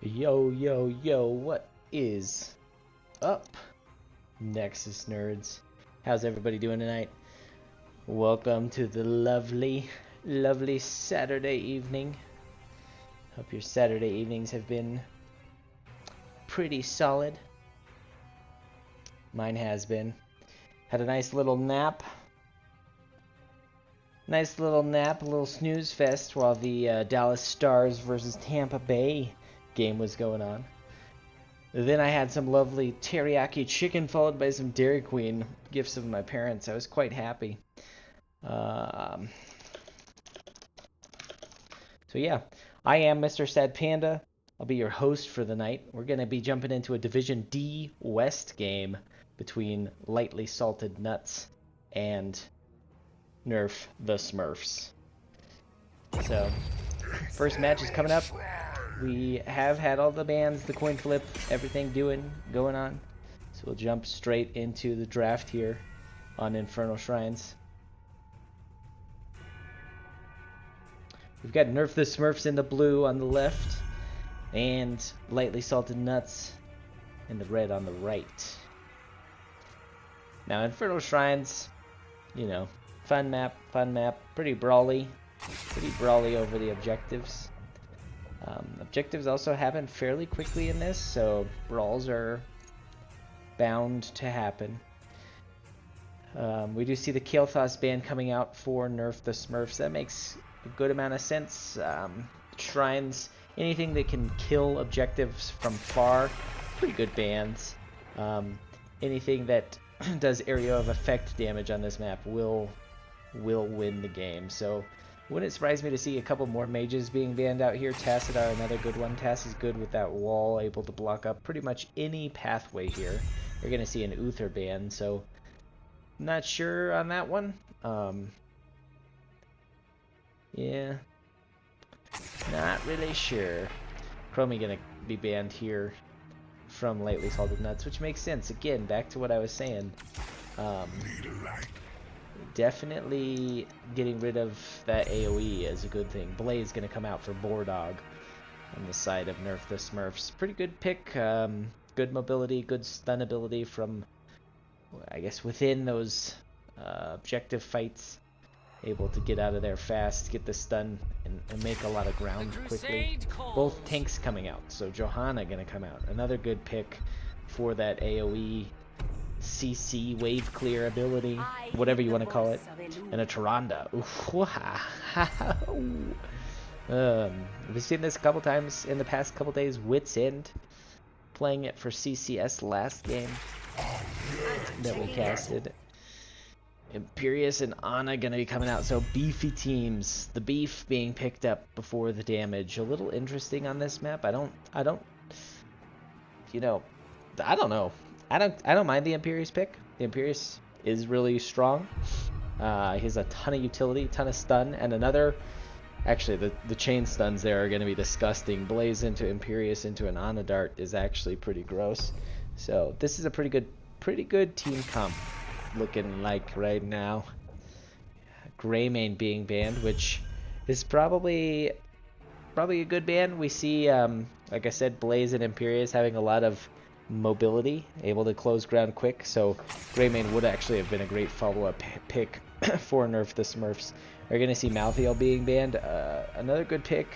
Yo, yo, yo, what is up, Nexus nerds? How's everybody doing tonight? Welcome to the lovely, lovely Saturday evening. Hope your Saturday evenings have been pretty solid. Mine has been. Had a nice little nap. A little snooze fest while the Dallas Stars versus Tampa Bay game was going on. Then I had some lovely teriyaki chicken followed by some Dairy Queen gifts of my parents. I was quite happy. So yeah, I am Mr. Sad Panda. I'll be your host for the night. We're going to be jumping into a Division D West game between Lightly Salted Nuts and Nerf the Smurfs. So, first match is coming up. We have had all the bands, the coin flip, everything going on. So we'll jump straight into the draft here on Infernal Shrines. We've got Nerf the Smurfs in the blue on the left and Lightly Salted Nuts in the red on the right. Now Infernal Shrines, you know, fun map, pretty brawly over the objectives. Objectives also happen fairly quickly in this, so brawls are bound to happen. We do see the Kael'thas band coming out for Nerf the Smurfs. That makes a good amount of sense. Shrines, anything that can kill objectives from far, pretty good bands. Anything that does area of effect damage on this map will win the game. So wouldn't surprise me to see a couple more mages being banned out here. Deathadder, another good one. Tass is good with that wall, able to block up pretty much any pathway here. You're going to see an Uther ban, so not sure on that one. Yeah, not really sure. Chromie going to be banned here from Lightly Salted Nuts, which makes sense. Again, back to what I was saying. Definitely getting rid of that AoE is a good thing. Blaze going to come out for Boardog on the side of Nerf the Smurfs. Pretty good pick. Good mobility, good stun ability from, I guess, within those objective fights. Able to get out of there fast, get the stun, and make a lot of ground quickly. Both tanks coming out. So Johanna going to come out. Another good pick for that AoE CC wave clear ability, whatever you want to call it, and a Tyrande. We've seen this a couple times in the past couple days. Wits End, playing it for CCS last game that we casted. Imperious and Ana gonna be coming out, so beefy teams. The beef being picked up before the damage. A little interesting on this map. I don't know. I don't mind the Imperious pick. The Imperious is really strong. He has a ton of utility, ton of stun, and another. Actually, the chain stuns there are going to be disgusting. Blaze into Imperious into an Ana Dart is actually pretty gross. So this is a pretty good team comp looking like right now. Greymane being banned, which is probably a good ban. We see, like I said, Blaze and Imperious having a lot of mobility, able to close ground quick, so Greymane would actually have been a great follow-up pick for Nerf the Smurfs. We're going to see Malthael being banned. Another good pick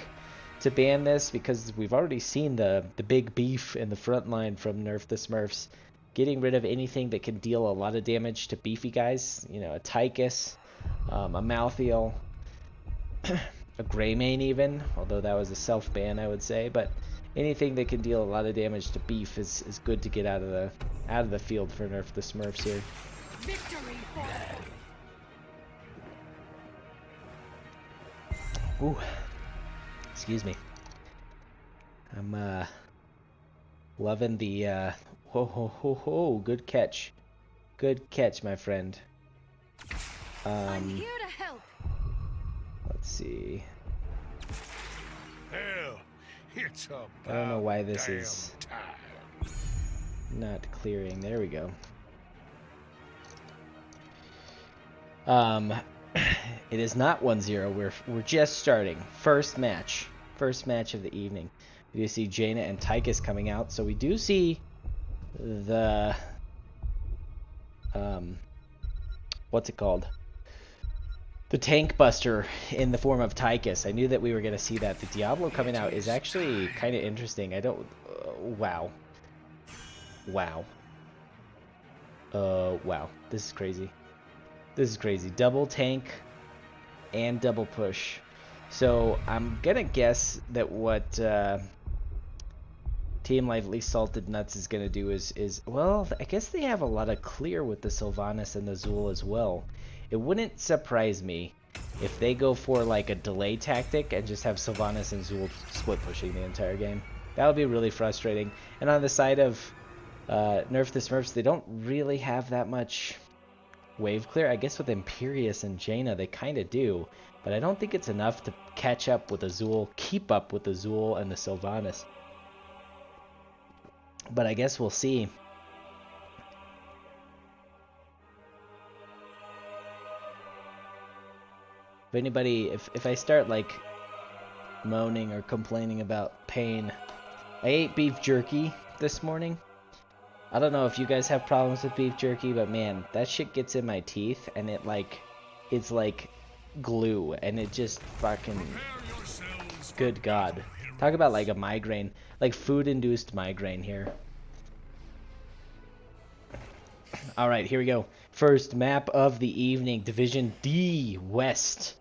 to ban this, because we've already seen the big beef in the front line from Nerf the Smurfs. Getting rid of anything that can deal a lot of damage to beefy guys, you know, a Tychus, a Malthael, a Greymane even, although that was a self-ban, I would say, but anything that can deal a lot of damage to beef is good to get out of the field for Nerf the Smurfs here. Victory for Ooh, excuse me. I'm loving the good catch, my friend. I'm here to help. Let's see. Hell, it's about I don't know why this damn is time. not clearing. There we go. It is not 1-0. We're just starting. First match of the evening. You see Jaina and Tychus coming out, so we do see the what's it called? The Tank Buster in the form of Tychus. I knew that we were going to see that. The Diablo coming out is actually kind of interesting. I don't... wow. Wow. Wow. This is crazy. This is crazy. Double tank and double push. So I'm going to guess that what Team Lively Salted Nuts is going to do is... Well, I guess they have a lot of clear with the Sylvanas and the Zool as well. It wouldn't surprise me if they go for like a delay tactic and just have Sylvanas and Zool split pushing the entire game. That would be really frustrating. And on the side of Nerf the Smurfs, they don't really have that much wave clear. I guess with Imperius and Jaina they kind of do, but I don't think it's enough to catch up with the Zool, keep up with the Zool and the Sylvanas. But I guess we'll see. If anybody, if I start like moaning or complaining about pain, I ate beef jerky this morning. I don't know if you guys have problems with beef jerky, but man, that shit gets in my teeth and it's like glue and it just fucking, good God. Talk about like a migraine, like food-induced migraine here. All right, here we go. First map of the evening, Division D West.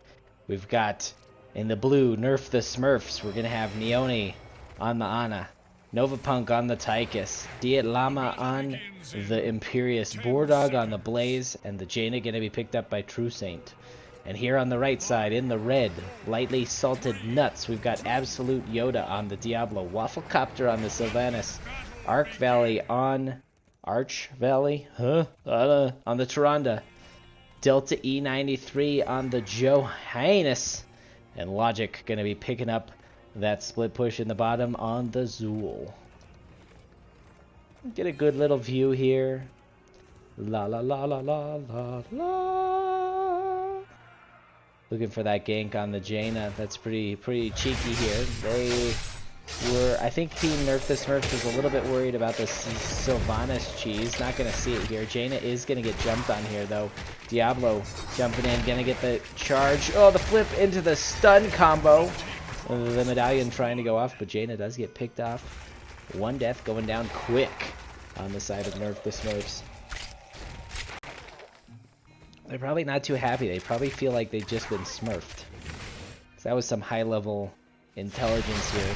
We've got, in the blue, Nerf the Smurfs. We're going to have Neone on the Ana, Novapunk on the Tychus, Diet Llama on the Imperius, Bordog on the Blaze, and the Jaina going to be picked up by True Saint. And here on the right side, in the red, Lightly Salted Nuts, we've got Absolute Yoda on the Diablo, Wafflecopter on the Sylvanas, Arc Valley on... Arch Valley? Huh? On the Tyrande. Delta E93 on the Johannes. And Logic going to be picking up that split push in the bottom on the Zool. Get a good little view here. La la la la la la la. Looking for that gank on the Jaina. That's pretty cheeky here. They were, I think Team Nerf the Smurfs was a little bit worried about the Sylvanas cheese. Not going to see it here. Jaina is going to get jumped on here, though. Diablo jumping in, going to get the charge. Oh, the flip into the stun combo. The medallion trying to go off, but Jaina does get picked off. One death going down quick on the side of Nerf the Smurfs. They're probably not too happy. They probably feel like they've just been smurfed. So that was some high-level intelligence here.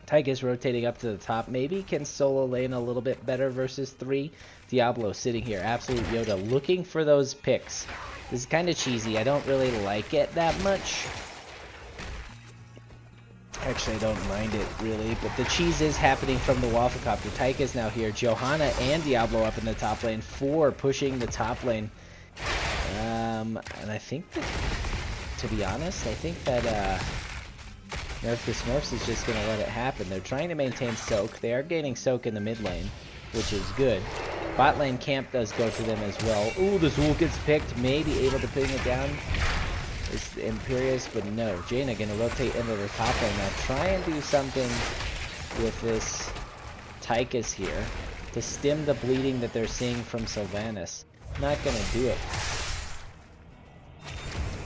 Tychus rotating up to the top. Maybe can solo lane a little bit better versus 3. Diablo sitting here. Absolute Yoda looking for those picks. This is kind of cheesy. I don't really like it that much. Actually, I don't mind it really. But the cheese is happening from the Wafflecopter. Tychus now here. Johanna and Diablo up in the top lane. 4 pushing the top lane. And I think that, to be honest, I think that Nerf the Smurfs is just going to let it happen. They're trying to maintain soak. They are gaining soak in the mid lane, which is good. Bot lane camp does go to them as well. Ooh, the Zool gets picked. Maybe able to ping it down. It's Imperius, but no. Jaina going to rotate into the top lane. Now try and do something with this Tychus here to stem the bleeding that they're seeing from Sylvanas. Not going to do it.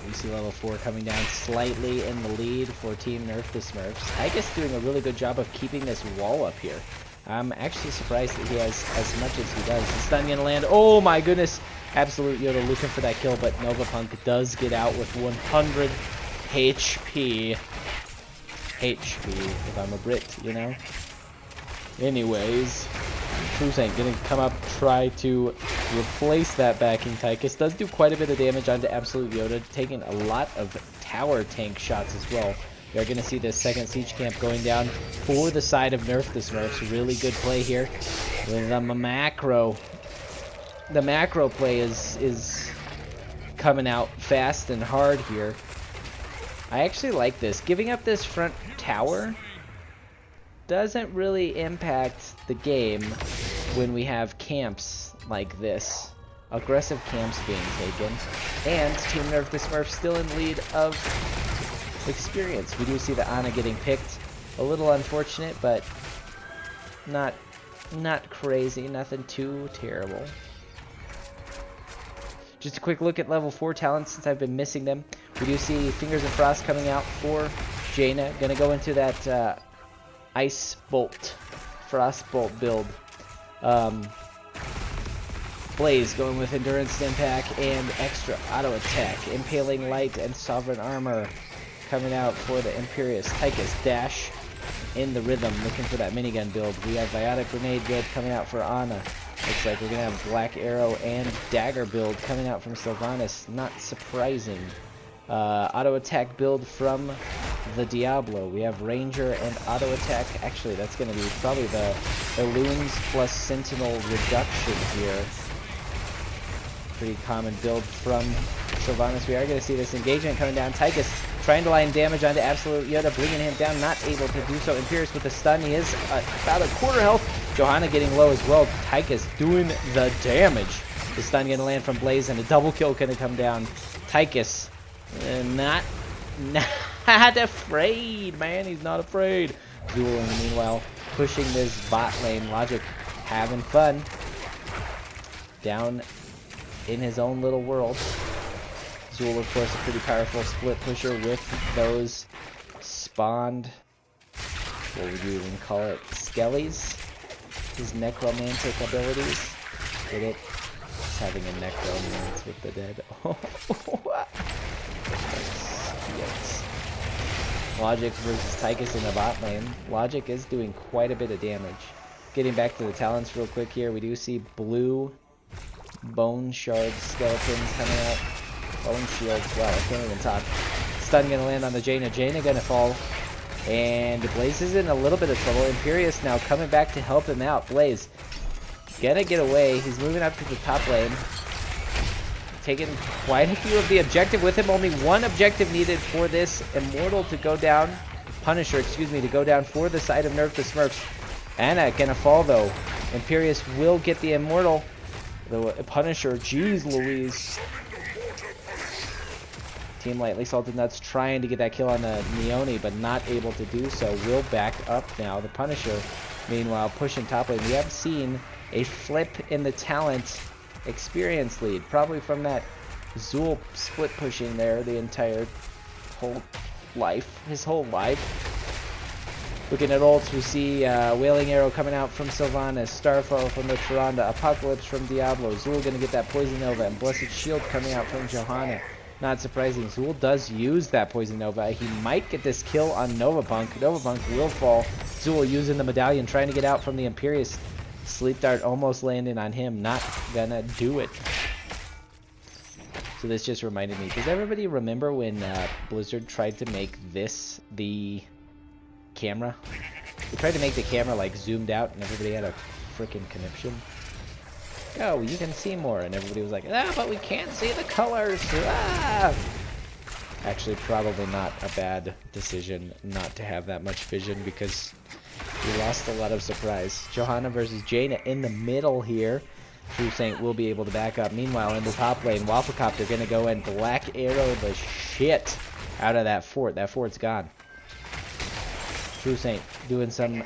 You see level 4 coming down slightly in the lead for Team Nerf the Smurfs. Tychus doing a really good job of keeping this wall up here. I'm actually surprised that he has as much as he does. The stun gonna land. Oh my goodness. Absolute Yoda looking for that kill, but Novapunk does get out with 100 HP. HP, if I'm a Brit, you know? Anyways, True Saint gonna come up, try to replace that backing Tychus. Does do quite a bit of damage onto Absolute Yoda, taking a lot of tower tank shots as well. You're gonna see this second siege camp going down for the side of Nerf the Smurfs. Really good play here. The macro. The macro play is coming out fast and hard here. I actually like this. Giving up this front tower doesn't really impact the game when we have camps like this. Aggressive camps being taken. And Team Nerf the Smurfs still in lead of experience. We do see the Ana getting picked. A little unfortunate, but not crazy. Nothing too terrible. Just a quick look at level 4 talents since I've been missing them. We do see Fingers of Frost coming out for Jaina. Gonna go into that Ice Bolt, Frost Bolt build. Blaze going with Endurance Impact and extra auto attack. Impaling Light and Sovereign Armor coming out for the Imperious. Tychus Dash in the rhythm, looking for that minigun build. We have Biotic Grenade build coming out for Ana. Looks like we're going to have Black Arrow and Dagger build coming out from Sylvanas. Not surprising. Auto attack build from the Diablo. We have Ranger and auto attack. Actually, that's going to be probably the Loons plus Sentinel reduction here. Pretty common build from Sylvanas. We are going to see this engagement coming down. Tychus trying to line damage onto Absolute Yoda, bringing him down, not able to do so. Imperious with a stun. He is about a quarter health. Johanna getting low as well. Tychus doing the damage. The stun going to land from Blaze, and a double kill going to come down. Tychus not afraid, man. He's not afraid. Zool, in the meanwhile, pushing this bot lane. Logic having fun. Down in his own little world. Zool, of course, a pretty powerful split pusher with those spawned, what would you even call it, skellies? His necromantic abilities. Get it? He's having a necromance with the dead. Yikes. Logic versus Tychus in the bot lane. Logic is doing quite a bit of damage. Getting back to the talents real quick here, we do see blue Bone Shard skeletons coming out. Bone Shields, wow, I can't even talk. Stun gonna land on the Jaina. Jaina gonna fall. And Blaze is in a little bit of trouble. Imperious now coming back to help him out. Blaze gonna get away. He's moving up to the top lane. Taking quite a few of the objective with him. Only one objective needed for this Immortal to go down. Punisher, excuse me, to go down for the side of Nerf the Smurfs. Ana gonna fall though. Imperious will get the Immortal. The Punisher, jeez Louise. Team Lightly Salted Nuts trying to get that kill on the Neone, but not able to do so. Will back up now. The Punisher, meanwhile, pushing top lane. We have seen a flip in the talent experience lead, probably from that Zool split pushing there the entire whole life, his whole life. Looking at ults, we see Wailing Arrow coming out from Sylvanas, Starfall from the Tyrande, Apocalypse from Diablo, Zool gonna get that Poison Nova, and Blessed Shield coming out from Johanna. Not surprising, Zool does use that Poison Nova. He might get this kill on Novapunk. Novapunk will fall. Zool using the medallion, trying to get out from the Imperious. Sleep Dart almost landing on him, not gonna do it. So this just reminded me, does everybody remember when Blizzard tried to make this the camera? They tried to make the camera like zoomed out and everybody had a freaking conniption. Oh, you can see more, and everybody was like, ah, but we can't see the colors. Ah! Actually, probably not a bad decision not to have that much vision, because we lost a lot of surprise. Johanna versus Jaina in the middle here. True Saint will be able to back up. Meanwhile, in the top lane, Wafflecopter gonna go and Black Arrow the shit out of that fort. That fort's gone. True Saint doing some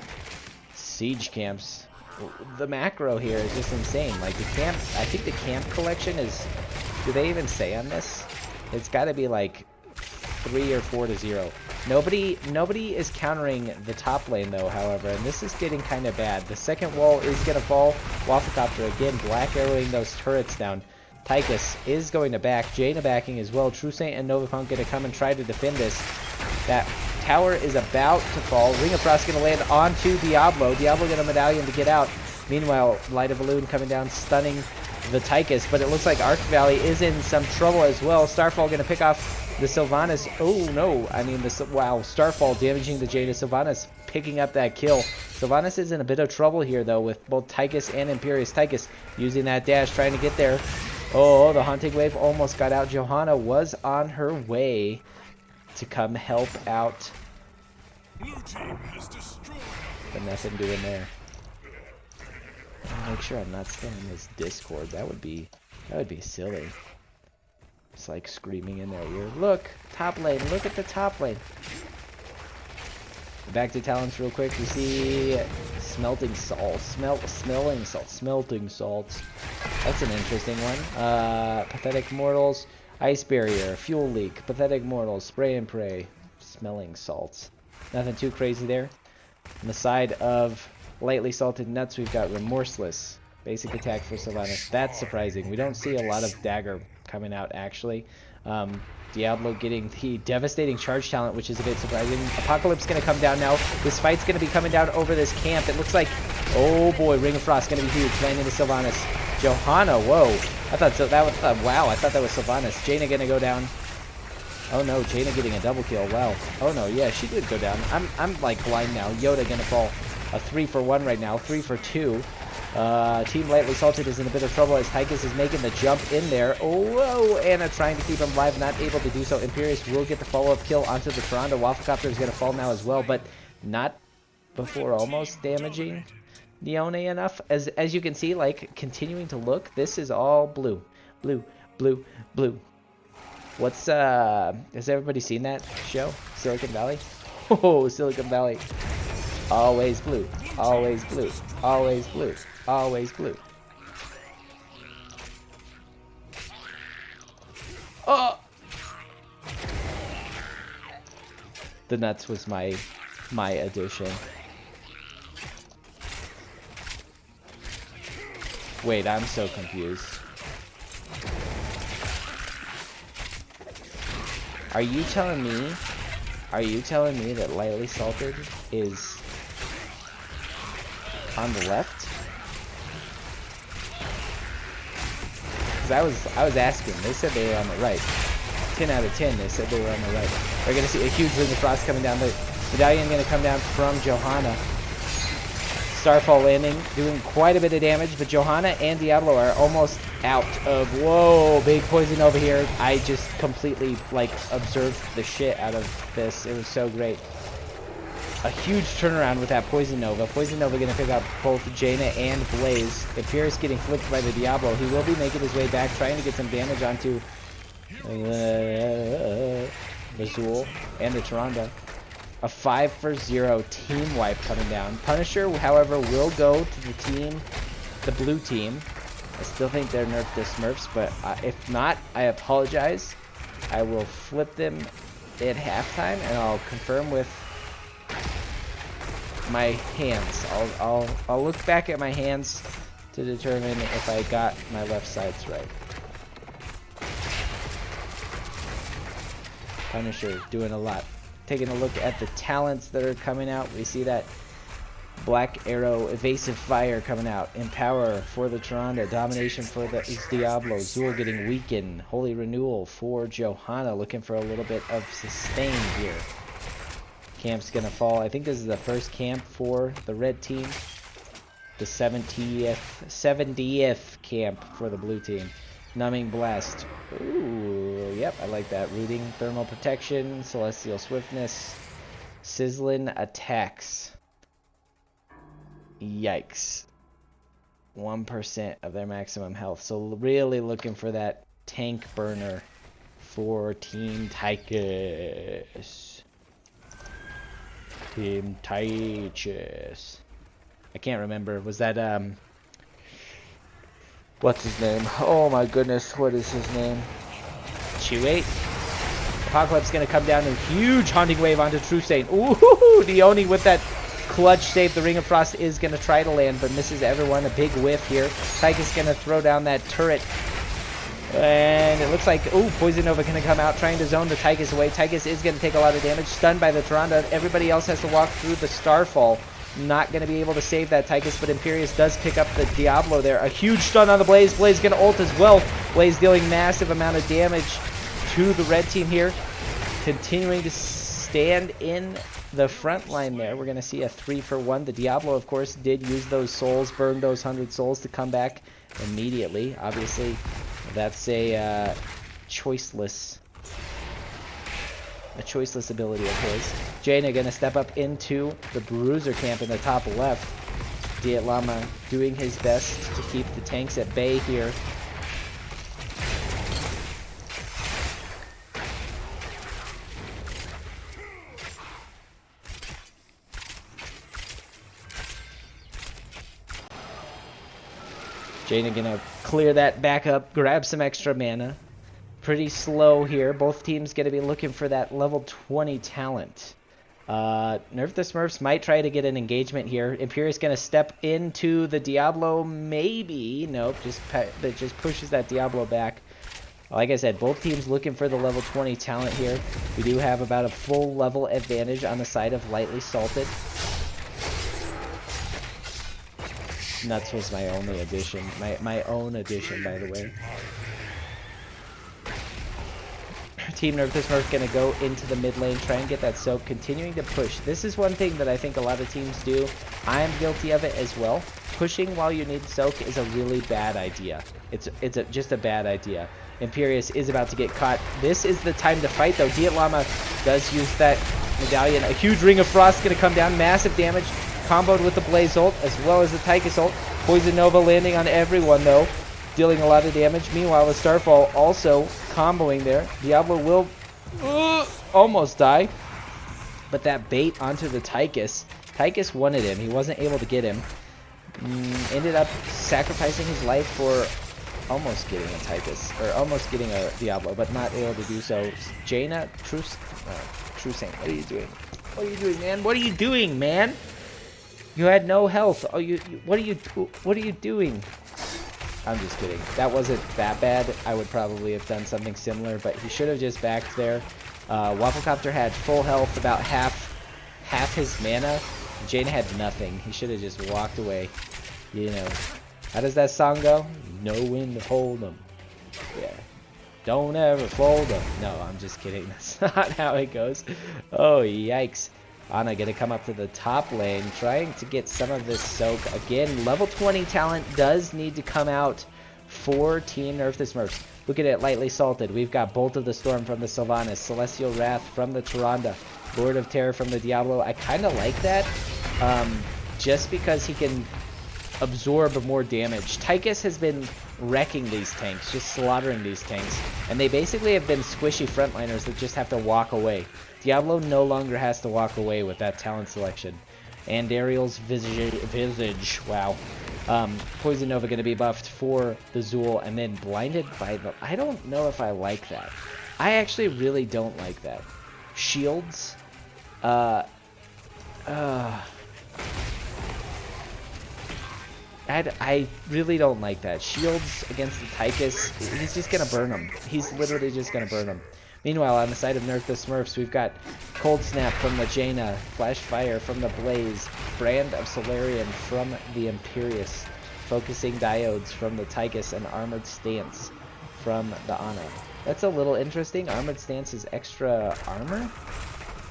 siege camps. The macro here is just insane. Like the camp, I think the camp collection is, do they even say on this? It's got to be like 3 or 4 to 0. Nobody is countering the top lane though, however, and this is getting kind of bad. The second wall is going to fall. Wafflecopter again, Black Arrowing those turrets down. Tychus is going to back. Jaina backing as well. True Saint and Novapunk going to come and try to defend this. That tower is about to fall. Ring of Frost going to land onto Diablo. Diablo get a medallion to get out. Meanwhile, Light of Balloon coming down, stunning the Tychus, but it looks like Arc Valley is in some trouble as well. Starfall going to pick off the Sylvanas. Oh no, I mean, wow, Starfall damaging the Jaina. Sylvanas picking up that kill. Sylvanas is in a bit of trouble here though, with both Tychus and Imperious. Tychus using that dash, trying to get there. Oh, the Haunting Wave almost got out. Johanna was on her way to come help out. But nothing doing there. Make sure I'm not spamming this Discord. That would be silly. It's like screaming in their ear. Look, top lane. Look at the top lane. Back to talents real quick. We see smelting salt. Smelting salts. That's an interesting one. Pathetic mortals. Ice barrier. Fuel leak. Pathetic mortals. Spray and pray. Smelling salts. Nothing too crazy there. On the side of lightly salted nuts, we've got remorseless. Basic attack for Sylvanas. That's surprising. We don't see a lot of dagger coming out, actually. Diablo getting the devastating charge talent, which is a bit surprising. Apocalypse going to come down now. This fight's going to be coming down over this camp. It looks like, oh boy, Ring of Frost going to be huge. Landing to Sylvanas. Johanna, whoa. I thought that was, wow, I thought that was Sylvanas. Jaina going to go down. Oh no, Jaina getting a double kill. Wow. Oh no, yeah, she did go down. I'm like blind now. Yoda going to fall. A 3 for 1 right now. 3 for 2. Team Lightly Salted is in a bit of trouble as Tychus is making the jump in there. Oh, whoa! Anna trying to keep him alive, not able to do so. Imperius will get the follow-up kill onto the Toronto. Wafflecopter is going to fall now as well, but not before almost damaging Neone enough. As you can see, like, continuing to look, this is all blue. Blue, blue, blue. What's, has everybody seen that show? Silicon Valley? Oh, Silicon Valley. Always blue, always blue, always blue, always blue. Oh! The nuts was my addition. Wait, I'm so confused. Are you telling me that Lightly Salted is on the left? Because I was asking. They said they were on the right. 10 out of 10, they said they were on the right. We're going to see a huge Ring of Frost coming down. The medallion going to come down from Johanna. Starfall landing, doing quite a bit of damage, but Johanna and Diablo are almost out of... Whoa, big poison over here. I just completely, like, observed the shit out of this. It was so great. A huge turnaround with that Poison Nova. Poison Nova going to pick up both Jaina and Blaze. Imperius getting flicked by the Diablo. He will be making his way back, trying to get some damage onto the Zool and the Tyrande. A 5 for 0 team wipe coming down. Punisher, however, will go to the blue team. I still think they're Nerf the Smurfs, but if not, I apologize. I will flip them at halftime, and I'll confirm with my hands. I'll look back at my hands to determine if I got my left sides right. Punisher doing a lot. Taking a look at the talents that are coming out, we see that Black Arrow, Evasive Fire coming out, Empower for the Tyrande, Domination for the Diablo, Zool getting weakened, Holy Renewal for Johanna, looking for a little bit of sustain here. Camp's gonna fall. I think this is the first camp for the red team. The 70th camp for the blue team. Numbing Blast. Ooh, yep, I like that. Rooting, Thermal Protection, Celestial Swiftness, Sizzling Attacks. Yikes. 1% of their maximum health. So really looking for that tank burner for Team Tychus. Team Tychus. I can't remember. Was that, what's his name? Oh my goodness, what is his name? Chew-8? Apocalypse gonna come down in huge Haunting Wave onto Trusane. Ooh, Dione with that clutch save. The Ring of Frost is gonna try to land, but misses everyone. A big whiff here. Tychus gonna throw down that turret. And it looks like, ooh, Poison Nova gonna come out, trying to zone the Tychus away. Tychus is gonna take a lot of damage, stunned by the Tyrande. Everybody else has to walk through the Starfall. Not going to be able to save that Tychus, but Imperius does pick up the Diablo there. A huge stun on the Blaze. Blaze going to ult as well. Blaze dealing massive amount of damage to the red team here. Continuing to stand in the front line there. We're going to see a 3 for 1. The Diablo, of course, did use those souls, burn those 100 souls to come back immediately. Obviously, that's a choiceless ability of his. Jaina gonna step up into the Bruiser camp in the top left. Diet Lama doing his best to keep the tanks at bay here. Jaina gonna clear that back up, grab some extra mana. Pretty slow here. Both teams gonna be looking for that level 20 talent. Nerf the Smurfs might try to get an engagement here. Imperius gonna step into the Diablo, maybe. Nope, that just pushes that Diablo back. Like I said, both teams looking for the level 20 talent here. We do have about a full level advantage on the side of Lightly Salted. Nuts was my only addition. My own addition, by the way. Team Nerf the Smurf gonna go into the mid lane, try and get that soak, continuing to push. This is one thing that I think a lot of teams do. I am guilty of it as well. Pushing while you need soak is a really bad idea. It's just a bad idea. Imperius is about to get caught. This is the time to fight, though. Diet Llama does use that medallion. A huge ring of frost gonna come down, massive damage, comboed with the Blaze ult as well as the Tychus ult. Poison Nova landing on everyone, though, dealing a lot of damage. Meanwhile, the Starfall also comboing there. Diablo will almost die, but that bait onto the Tychus. Tychus wanted him. He wasn't able to get him. Ended up sacrificing his life for almost getting a Tychus, or almost getting a Diablo, but not able to do so. Jaina, True Saint, what are you doing? What are you doing, man? What are you doing, man? You had no health. Oh, what are you doing? I'm just kidding. That wasn't that bad. I would probably have done something similar, but he should have just backed there. Wafflecopter had full health, about half his mana. Jaina had nothing. He should have just walked away. You know. How does that song go? Know when to hold them. Yeah. Don't ever fold them. No, I'm just kidding. That's not how it goes. Oh, yikes. Ana gonna come up to the top lane, trying to get some of this soak. Again, level 20 talent does need to come out for Team Nerf the Smurfs. Look at it, Lightly Salted. We've got Bolt of the Storm from the Sylvanas, Celestial Wrath from the Tyrande, Lord of Terror from the Diablo. I kind of like that, just because he can absorb more damage. Tychus has been wrecking these tanks, just slaughtering these tanks, and they basically have been squishy frontliners that just have to walk away. Diablo no longer has to walk away with that talent selection. And Ariel's visage, wow. Poison Nova going to be buffed for the Zool, and then blinded by the... I don't know if I like that. I actually really don't like that. Shields. I really don't like that. Shields against the Tychus, he's just going to burn him. He's literally just going to burn him. Meanwhile, on the side of Nerf the Smurfs, we've got Cold Snap from the Jaina, Flash Fire from the Blaze, Brand of Solarian from the Imperius, Focusing Diodes from the Tychus, and Armored Stance from the Ana. That's a little interesting. Armored Stance is extra armor,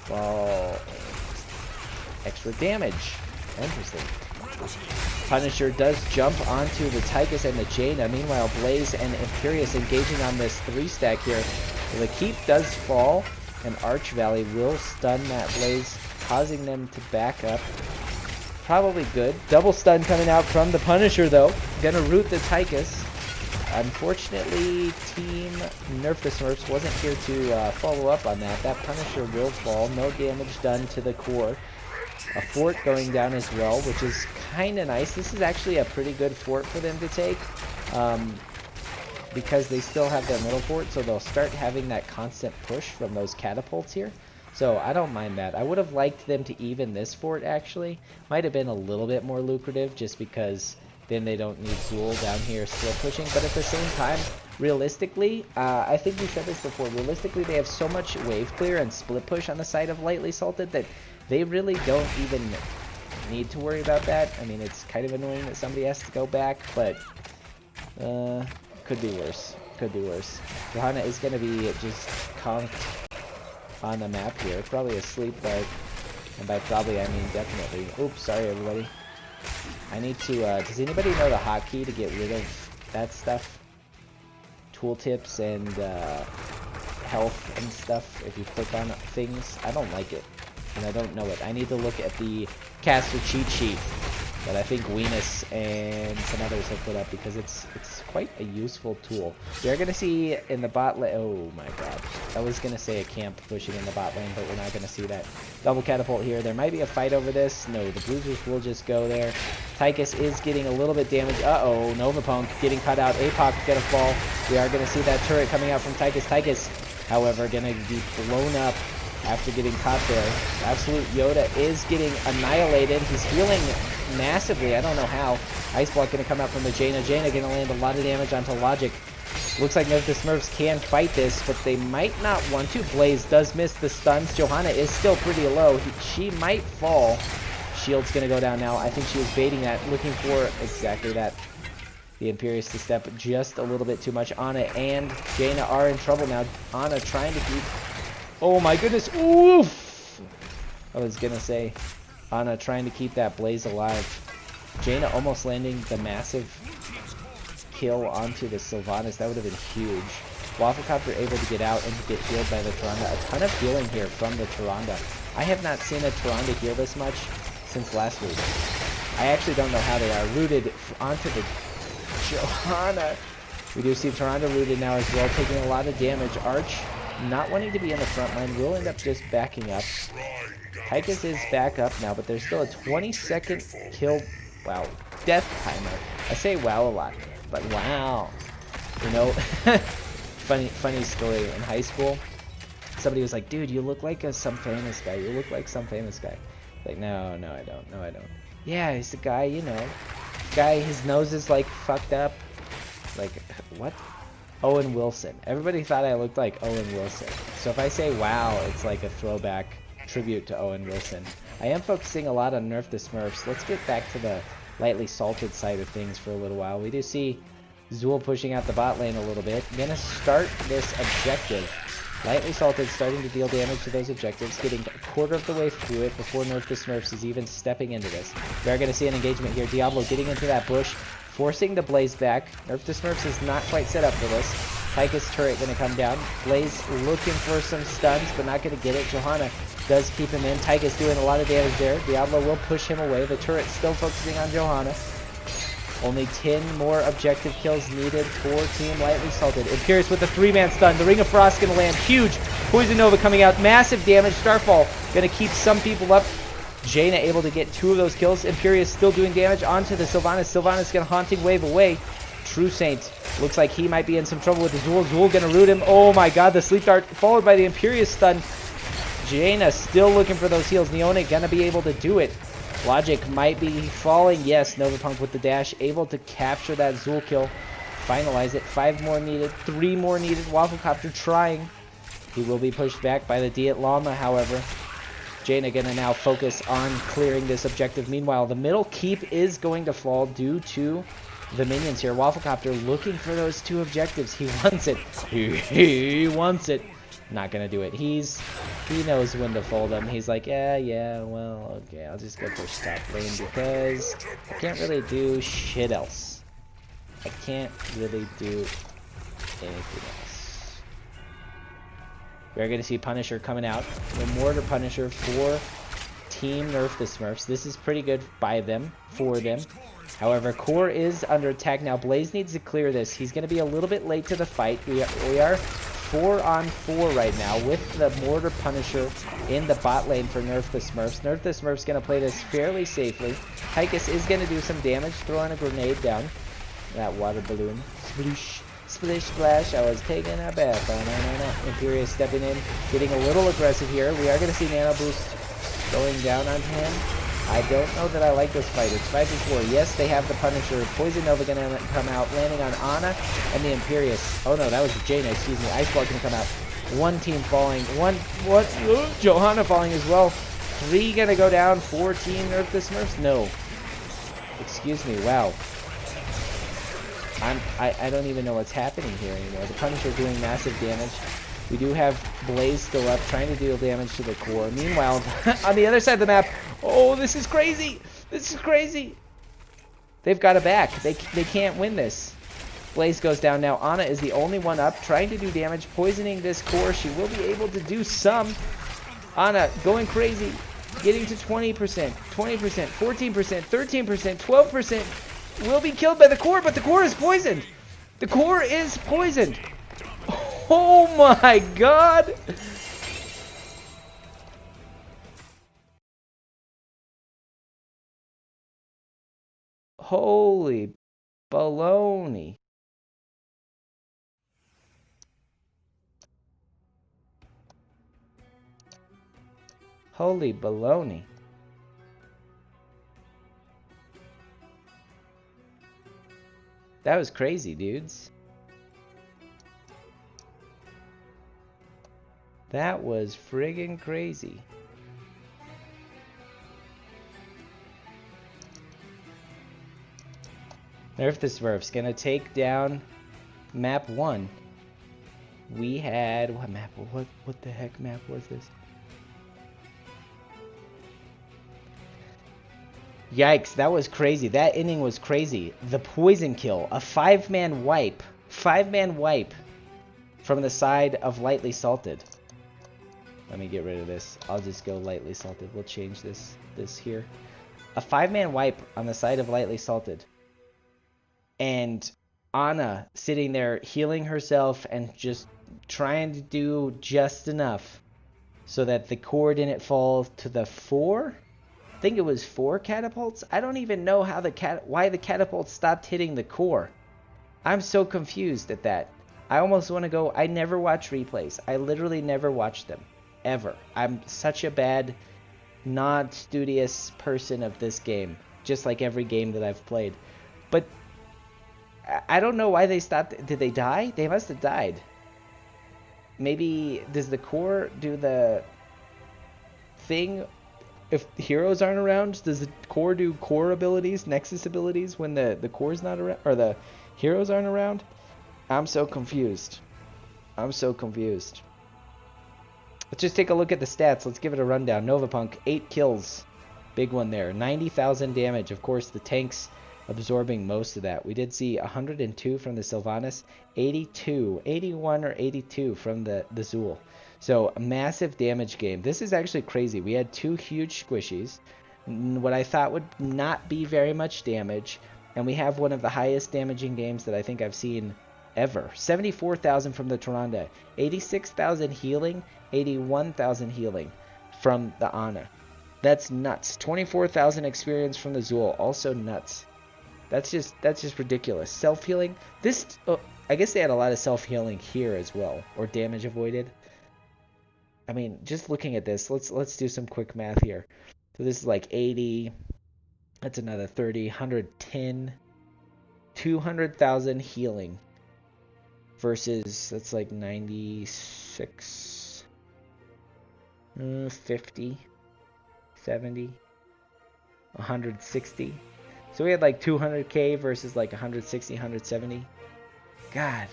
while extra damage. Interesting. Punisher does jump onto the Tychus and the Jaina. Meanwhile, Blaze and Imperius engaging on this 3-stack here. The keep does fall, and Arch Valley will stun that Blaze, causing them to back up. Probably good. Double stun coming out from the Punisher, though. Gonna root the Tychus. Unfortunately, Team Nerf the Smurfs wasn't here to follow up on that. That Punisher will fall. No damage done to the core. A fort going down as well, which is kind of nice. This is actually a pretty good fort for them to take, because they still have their middle fort, so they'll start having that constant push from those catapults here. So I don't mind that. I would have liked them to even this fort, actually. Might have been a little bit more lucrative, just because then they don't need Zool down here split pushing. But at the same time, realistically, I think we said this before, realistically they have so much wave clear and split push on the side of Lightly Salted that they really don't even need to worry about that. I mean, it's kind of annoying that somebody has to go back, but could be worse. Could be worse. Johanna is going to be just conked on the map here. Probably asleep, but... And by probably, I mean definitely. Oops, sorry everybody. I need to... does anybody know the hotkey to get rid of that stuff? Tooltips and health and stuff, if you click on things. I don't like it, and I don't know it. I need to look at the caster cheat sheet that I think Weenus and some others have put up because it's quite a useful tool. You're going to see in the bot lane, oh my god, I was going to say a camp pushing in the bot lane, but we're not going to see that. Double catapult here. There might be a fight over this. No, the Bruisers will just go there. Tychus is getting a little bit damaged. Uh-oh, Novapunk getting cut out. Apoc going to fall. We are going to see that turret coming out from Tychus. Tychus, however, going to be blown up after getting caught there. Absolute Yoda is getting annihilated. He's healing massively. I don't know how. Ice Block going to come out from the Jaina. Jaina going to land a lot of damage onto Logic. Looks like Nerf the Smurfs can fight this, but they might not want to. Blaze does miss the stuns. Johanna is still pretty low. She might fall. Shield's going to go down now. I think she was baiting that, looking for exactly that. The Imperious to step just a little bit too much. Anna and Jaina are in trouble now. Anna trying to keep... Oh my goodness. Oof! I was going to say, Anna trying to keep that Blaze alive. Jaina almost landing the massive kill onto the Sylvanas. That would have been huge. Wafflecopter able to get out and to get healed by the Tyrande. A ton of healing here from the Tyrande. I have not seen a Tyrande heal this much since last week. I actually don't know how they are. Rooted onto the Johanna. We do see Tyrande rooted now as well, taking a lot of damage. Arch, not wanting to be in the front line, will end up just backing up. Tychus is back up now, but there's still a 20-second kill. Wow. Death timer. I say wow a lot, but wow. You know, funny story. In high school, somebody was like, dude, you look like some famous guy. You look like some famous guy. Like, no, I don't. No, I don't. Yeah, he's the guy, you know. Guy, his nose is like fucked up. Like, what? Owen Wilson. Everybody thought I looked like Owen Wilson. So if I say wow, it's like a throwback tribute to Owen Wilson. I am focusing a lot on Nerf the Smurfs. Let's get back to the lightly salted side of things for a little while. We do see Zool pushing out the bot lane a little bit. I'm gonna start this objective. Lightly salted starting to deal damage to those objectives, getting a quarter of the way through it before Nerf the Smurfs is even stepping into this. We are gonna see an engagement here. Diablo getting into that bush, forcing the Blaze back. Nerf the Smurfs is not quite set up for this. Tychus turret gonna come down. Blaze looking for some stuns, but not gonna get it. Johanna does keep him in. Tychus doing a lot of damage there. Diablo will push him away. The turret still focusing on Johanna. Only 10 more objective kills needed for Team Lightly Salted. Imperious with the 3-man stun. The Ring of Frost gonna land huge. Poison Nova coming out. Massive damage. Starfall gonna keep some people up. Jaina able to get 2 of those kills. Imperious still doing damage onto the Sylvanas. Sylvanas gonna Haunting Wave away. True Saint looks like he might be in some trouble with the Zool. Zool gonna root him. Oh my god, the Sleep Dart followed by the Imperious stun. Jaina still looking for those heals. Neone gonna be able to do it. Logic might be falling. Yes, Novapunk with the dash, able to capture that Zool kill. Finalize it. 5 more needed. 3 more needed. Wafflecopter trying. He will be pushed back by the Diet Llama, however. Jaina gonna now focus on clearing this objective. Meanwhile, the middle keep is going to fall due to the minions here. Wafflecopter looking for those 2 objectives. He wants it. He wants it. Not gonna do it. He knows when to fold them. He's like, yeah, well, okay, I'll just go push top lane because I can't really do shit else. I can't really do anything else. We're gonna see Punisher coming out. The Mortar Punisher for Team Nerf the Smurfs. This is pretty good by them, for them. However, Core is under attack now. Blaze needs to clear this. He's gonna be a little bit late to the fight. We are 4-on-4 right now with the Mortar Punisher in the bot lane for Nerf the Smurfs. Nerf the Smurfs going to play this fairly safely. Tychus is going to do some damage, throwing a grenade down. That water balloon. Splish, splish, splash. I was taking a bath. Oh, no. Imperious stepping in, getting a little aggressive here. We are going to see Nano Boost going down on him. I don't know that I like this fight. It's 5v4. Yes, they have the Punisher. Poison Nova going to come out, landing on Anna and the Imperious. Oh no, that was Jaina, excuse me. Ice Block going to come out. 1 team falling. Johanna falling as well. 3 going to go down. 4 team Nerf the Smurfs? No. Excuse me, wow. I don't even know what's happening here anymore. The Punisher doing massive damage. We do have Blaze still up, trying to deal damage to the core. Meanwhile, on the other side of the map, oh, this is crazy. This is crazy. They've got it back. They can't win this. Blaze goes down now. Anna is the only one up, trying to do damage, poisoning this core. She will be able to do some. Anna going crazy. getting to 20%, 20%, 14%, 13%, 12%. Will be killed by the core, but the core is poisoned. The core is poisoned. Oh my god. Holy baloney. Holy baloney. That was crazy, dudes. That was friggin' crazy. Nerf the Smurfs gonna take down map 1. We had what map? What the heck map was this? Yikes, that was crazy. That inning was crazy. The poison kill, a 5-man wipe. 5-man wipe from the side of lightly salted. Let me get rid of this. I'll just go lightly salted. We'll change this here. A 5-man wipe on the side of lightly salted. And Anna sitting there healing herself and just trying to do just enough so that the core didn't fall to the 4. I think it was 4 catapults. I don't even know how why the catapults stopped hitting the core. I'm so confused at that. I almost want to go. I never watch replays. I literally never watch them ever. I'm such a bad, not studious person of this game, just like every game that I've played. But I don't know why they stopped. Did they die? They must have died. Maybe does the core do the thing? If heroes aren't around, does the core do core abilities, Nexus abilities when the core's not around, or the heroes aren't around? I'm so confused. I'm so confused. Let's just take a look at the stats. Let's give it a rundown. Novapunk, 8 kills. Big one there. 90,000 damage. Of course, the tanks absorbing most of that. We did see 102 from the Sylvanas, 81 or 82 from the Zool. So a massive damage game. This is actually crazy. We had 2 huge squishies, what I thought would not be very much damage, and we have one of the highest damaging games that I think I've seen ever. 74,000 from the Tyrande, 86,000 healing, 81,000 healing from the Ana. That's nuts. 24,000 experience from the Zool, also nuts. That's just ridiculous. Self-healing. I guess they had a lot of self-healing here as well, or damage avoided. I mean, just looking at this, let's do some quick math here. So this is like 80. That's another 30, 110, 200,000 healing versus that's like 96, 50, 70, 160. So we had like 200k versus like 160, 170. God,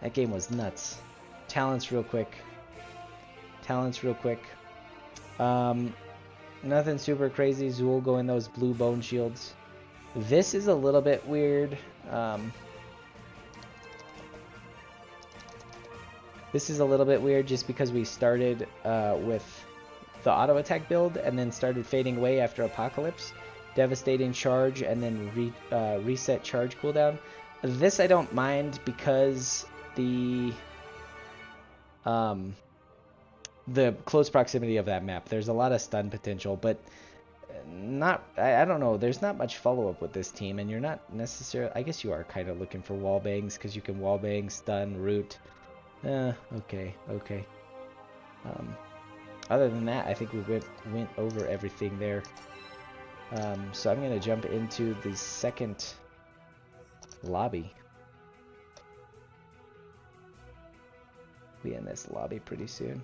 that game was nuts. Talents real quick. Nothing super crazy. Zool going those blue bone shields. This is a little bit weird. This is a little bit weird just because we started with the auto attack build and then started fading away after Apocalypse. Devastating charge and then reset charge cooldown. This I don't mind because the close proximity of that map. There's a lot of stun potential, but I don't know. There's not much follow-up with this team, and you're not necessarily... I guess you are kind of looking for wall bangs because you can wall bang, stun, root. Okay. Other than that, I think we went over everything there. So I'm going to jump into the second lobby. Be in this lobby pretty soon.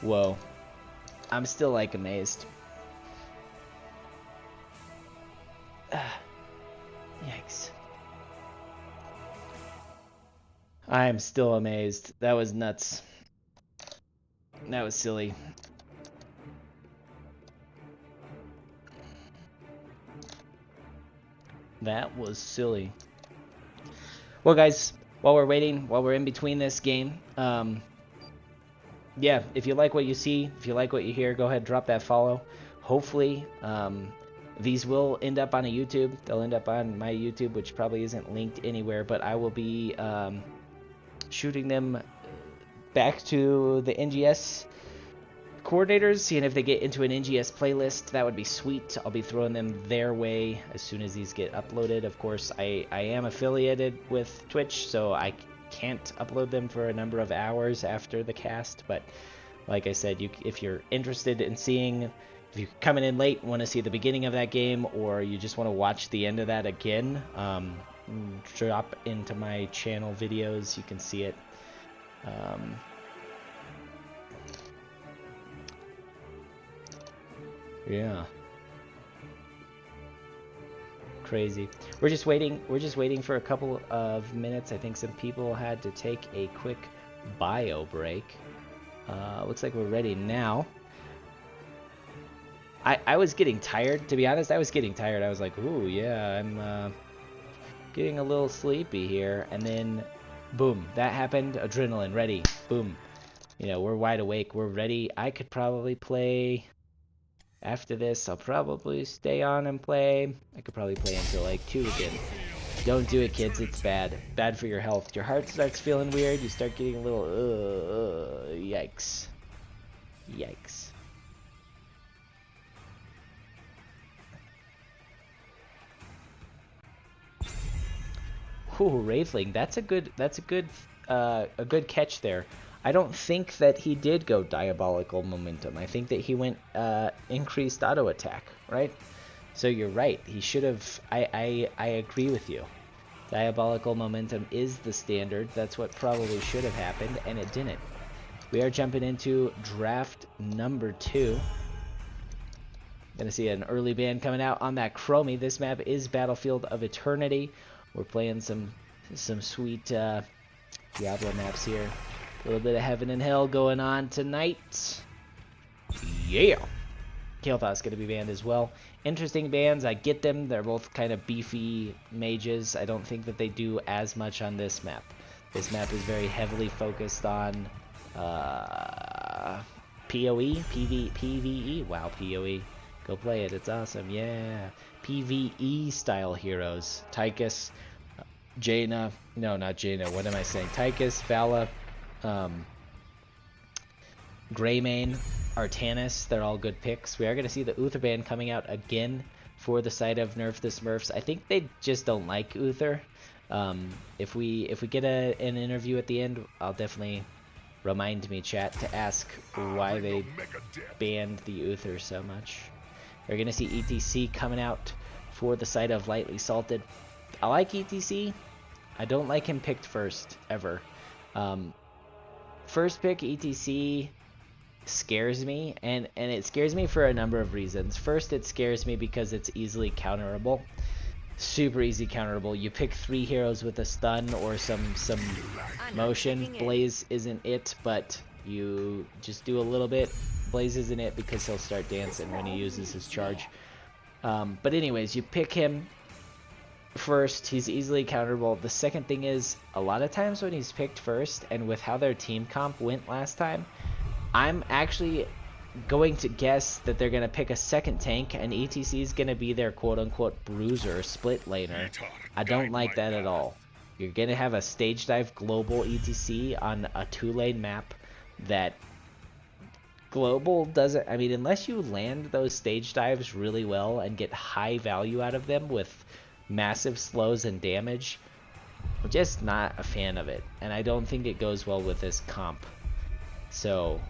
Whoa. I'm still like amazed. Yikes. I am still amazed. That was nuts. That was silly. That was silly. Well, guys, while we're waiting, while we're in between this game, yeah, if you like what you see, if you like what you hear, go ahead, drop that follow. Hopefully, these will end up on a YouTube. They'll end up on my YouTube, which probably isn't linked anywhere, but I will be shooting them back to the NGS coordinators, seeing if they get into an NGS playlist. That would be sweet. I'll be throwing them their way as soon as these get uploaded. Of course, I am affiliated with Twitch, so I can't upload them for a number of hours after the cast, but like I said, if you're interested in seeing, if you're coming in late and want to see the beginning of that game, or you just want to watch the end of that again, drop into my channel videos. You can see it. Yeah. Crazy. We're just waiting for a couple of minutes. I think some people had to take a quick bio break. Looks like we're ready now. I was getting tired, to be honest. I was getting tired. I was like, ooh, yeah, I'm getting a little sleepy here. And then, boom, that happened. Adrenaline, ready. Boom. You know, we're wide awake. We're ready. I could probably play... After this, I'll probably stay on and play. I could probably play until like 2 again. Don't do it, kids. It's bad. Bad for your health. Your heart starts feeling weird. You start getting a little, yikes. Yikes. Ooh, Wraithling. That's a good catch there. I don't think that he did go Diabolical Momentum. I think that he went increased auto attack, right? So you're right. He should have. I agree with you. Diabolical Momentum is the standard. That's what probably should have happened, and it didn't. We are jumping into draft number 2. Gonna see an early ban coming out on that Chromie. This map is Battlefield of Eternity. We're playing some sweet Diablo maps here. A little bit of Heaven and Hell going on tonight. Yeah! Kael'thas going to be banned as well. Interesting bans, I get them. They're both kind of beefy mages. I don't think that they do as much on this map. This map is very heavily focused on PoE, PvE. Wow, PoE. Go play it, it's awesome, yeah. PvE style heroes. Tychus, Jaina, no, not Jaina, what am I saying? Tychus, Vala, Greymane, Artanis, they're all good picks. We are going to see the Uther ban coming out again for the side of Nerf the Smurfs. I think they just don't like Uther. If we get an interview at the end, I'll definitely remind me, chat, to ask why they banned the Uther so much. We're going to see ETC coming out for the side of Lightly Salted. I like ETC. I don't like him picked first, ever. First pick ETC scares me, and it scares me for a number of reasons. First, it scares me because it's easily counterable. Super easy counterable. You pick 3 heroes with a stun or some motion. Blaze isn't it, but you just do a little bit. Blaze isn't it because he'll start dancing when he uses his charge. But anyways, you pick him first. He's easily counterable. The second thing is, a lot of times when he's picked first, and with how their team comp went last time, I'm actually going to guess that they're going to pick a second tank, and ETC is going to be their quote-unquote bruiser, split laner. I don't like that at all. You're going to have a stage dive global ETC on a 2-lane map that global doesn't... I mean, unless you land those stage dives really well and get high value out of them with massive slows and damage, I'm just not a fan of it. And I don't think it goes well with this comp. So...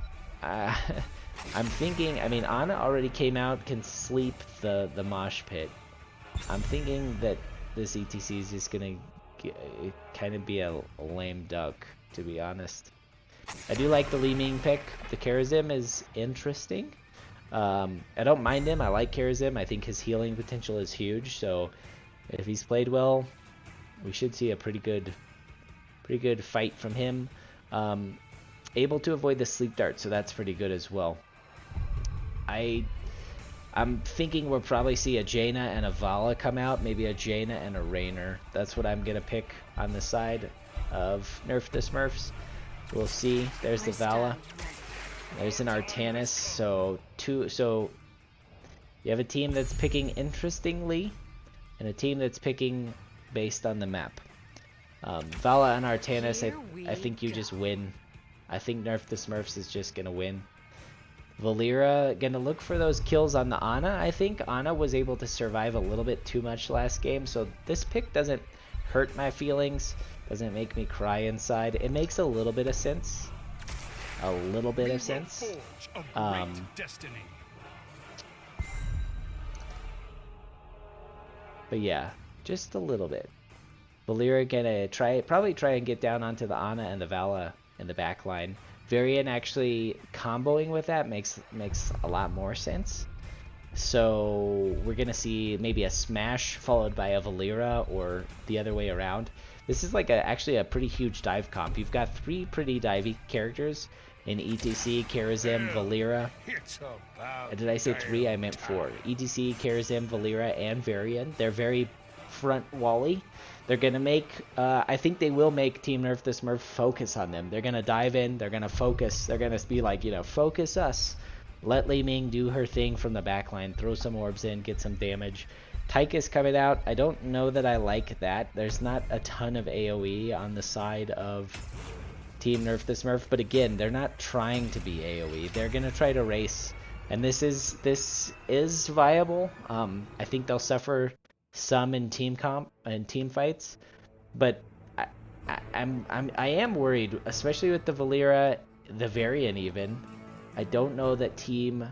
I'm thinking, I mean, Ana already came out, can sleep the mosh pit. I'm thinking that this ETC is just gonna kind of be a lame duck, to be honest. I do like the Li Ming pick. The Karazim is interesting. I don't mind him. I like Karazim. I think his healing potential is huge. So if he's played well, we should see a pretty good fight from him. Able to avoid the sleep dart, so that's pretty good as well. I'm thinking we'll probably see a Jaina and a Vala come out, maybe a Jaina and a Rainer. That's what I'm gonna pick on the side of Nerf the Smurfs. We'll see. There's the Vala. There's an Artanis. So you have a team that's picking interestingly, and a team that's picking based on the map. Vala and Artanis, I think you just win. I think Nerf the Smurfs is just gonna win. Valera gonna look for those kills on the Ana. I think Ana was able to survive a little bit too much last game, so this pick doesn't hurt my feelings, doesn't make me cry inside. It makes a little bit of sense. A little bit of sense. But yeah, just a little bit. Valera gonna probably try and get down onto the Ana and the Vala in the back line. Varian actually comboing with that makes a lot more sense. So we're gonna see maybe a smash followed by a Valera or the other way around. This is like actually a pretty huge dive comp. You've got 3 pretty divey characters in ETC, Karazim, Valera. Did I say 3? I meant 4. ETC, Karazim, Valera, and Varian. They're very front wally. They're gonna make, I think they will make Team Nerf the Smurf focus on them. They're gonna dive in, they're gonna focus, they're gonna be like, you know, focus us. Let Li Ming do her thing from the backline, throw some orbs in, get some damage. Tychus coming out, I don't know that I like that. There's not a ton of AoE on the side of Team Nerf the Smurf, but again, they're not trying to be AoE. They're gonna try to race, and this is viable. I think they'll suffer some in team comp and team fights, but I am worried, especially with the Valera, the Varian even. I don't know that Team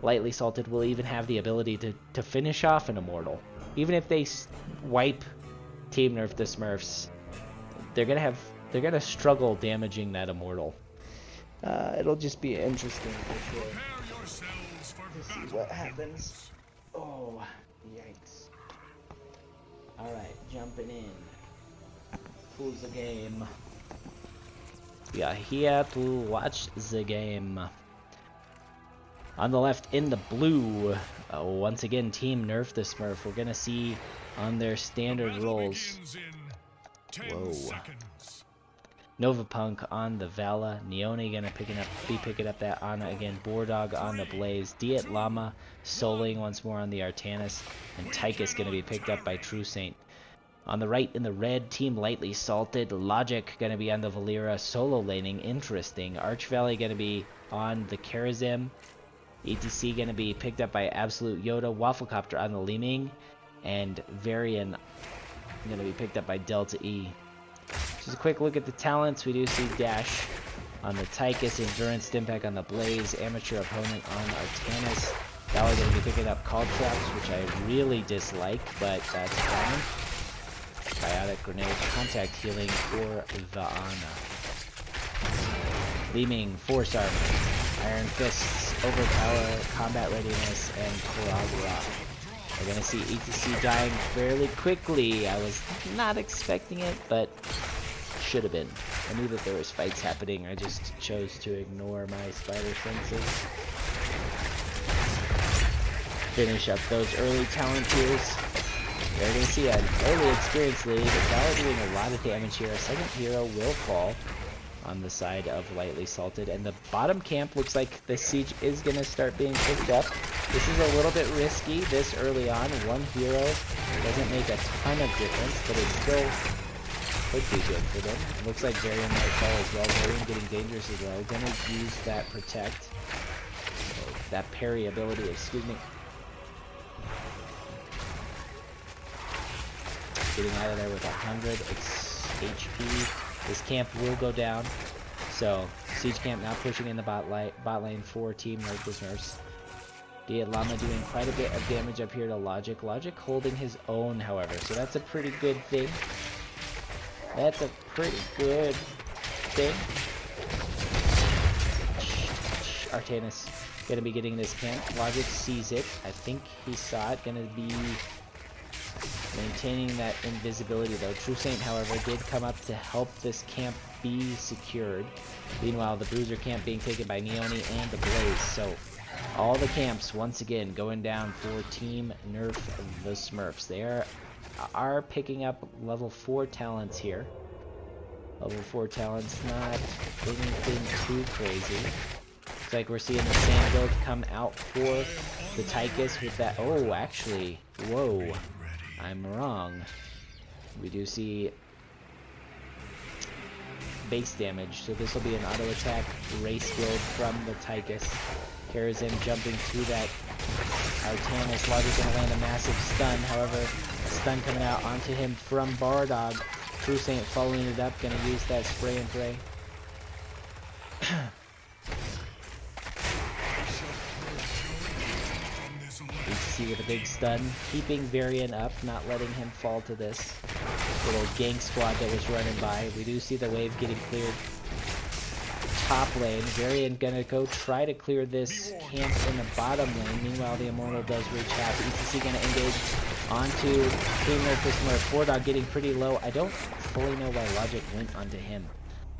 Lightly Salted will even have the ability to finish off an Immortal. Even if they wipe Team Nerf the Smurfs, they're gonna struggle damaging that Immortal. It'll just be interesting for sure to see what happens. Oh, yikes. Alright, jumping in. Who's the game? We are here to watch the game. On the left, in the blue, once again, Team Nerf the Smurf. We're gonna see on their standard roles. Whoa. Novapunk on the Vala. Neone gonna be picking up that Ana again. Bordog on the Blaze. Diet Llama soloing once more on the Artanis. And Tychus gonna be picked up by True Saint. On the right in the red, Team Lightly Salted. Logic gonna be on the Valera, solo laning. Interesting. Arch Valley gonna be on the Karazim. ETC gonna be picked up by Absolute Yoda. Wafflecopter on the Li Ming. And Varian gonna be picked up by Delta E. Just a quick look at the talents. We do see Dash on the Tychus, Endurance Stimpack on the Blaze, Amateur Opponent on Artanis. Valley going to be picking up Call Traps, which I really dislike, but that's fine. Biotic Grenade, Contact Healing for the Ana. Li Ming, Force Armor, Iron Fists, Overpower, Combat Readiness, and Koragura. We're going to see ETC dying fairly quickly. I was not expecting it, but should have been. I knew that there was fights happening. I just chose to ignore my spider senses. Finish up those early talent tiers. You're going to see an early experience lead. Vala doing a lot of damage here. A second hero will fall on the side of Lightly Salted, and the bottom camp looks like the siege is going to start being picked up. This is a little bit risky this early on. One hero doesn't make a ton of difference, but it still could be good for them. It looks like Varian might fall as well. Varian getting dangerous as well. Gonna use that protect, that parry ability, excuse me. Getting out of there with 100 HP. This camp will go down. So, Siege Camp now pushing in the bot lane for Team Nerf the Smurfs. Diet Llama doing quite a bit of damage up here to Logic. Logic holding his own, however, so that's a pretty good thing. That's a pretty good thing. Artanis gonna be getting this camp. Logic sees it. I think he saw it. Gonna be maintaining that invisibility though. True Saint, however, did come up to help this camp be secured. Meanwhile, the Bruiser camp being taken by Neoni and the Blaze. So all the camps once again going down for Team Nerf the Smurfs. They are picking up level 4 talents here. Level 4 talents, not anything too crazy. Looks like we're seeing the sand build come out for the Tychus with that. Oh, actually, whoa, I'm wrong. We do see base damage, so this will be an auto attack race build from the Tychus. Karazin jumping to that Artanis. Logic gonna land a massive stun, however, a stun coming out onto him from Bardog. True Saint following it up, gonna use that spray and pray. ETC with a big stun, keeping Varian up, not letting him fall to this little gank squad that was running by. We do see the wave getting cleared. Top lane, Varian gonna go try to clear this camp in the bottom lane. Meanwhile, the Immortal does reach out. ETC gonna engage onto Team Nerf the Smurf. Bordog getting pretty low. I don't fully know why Logic went onto him.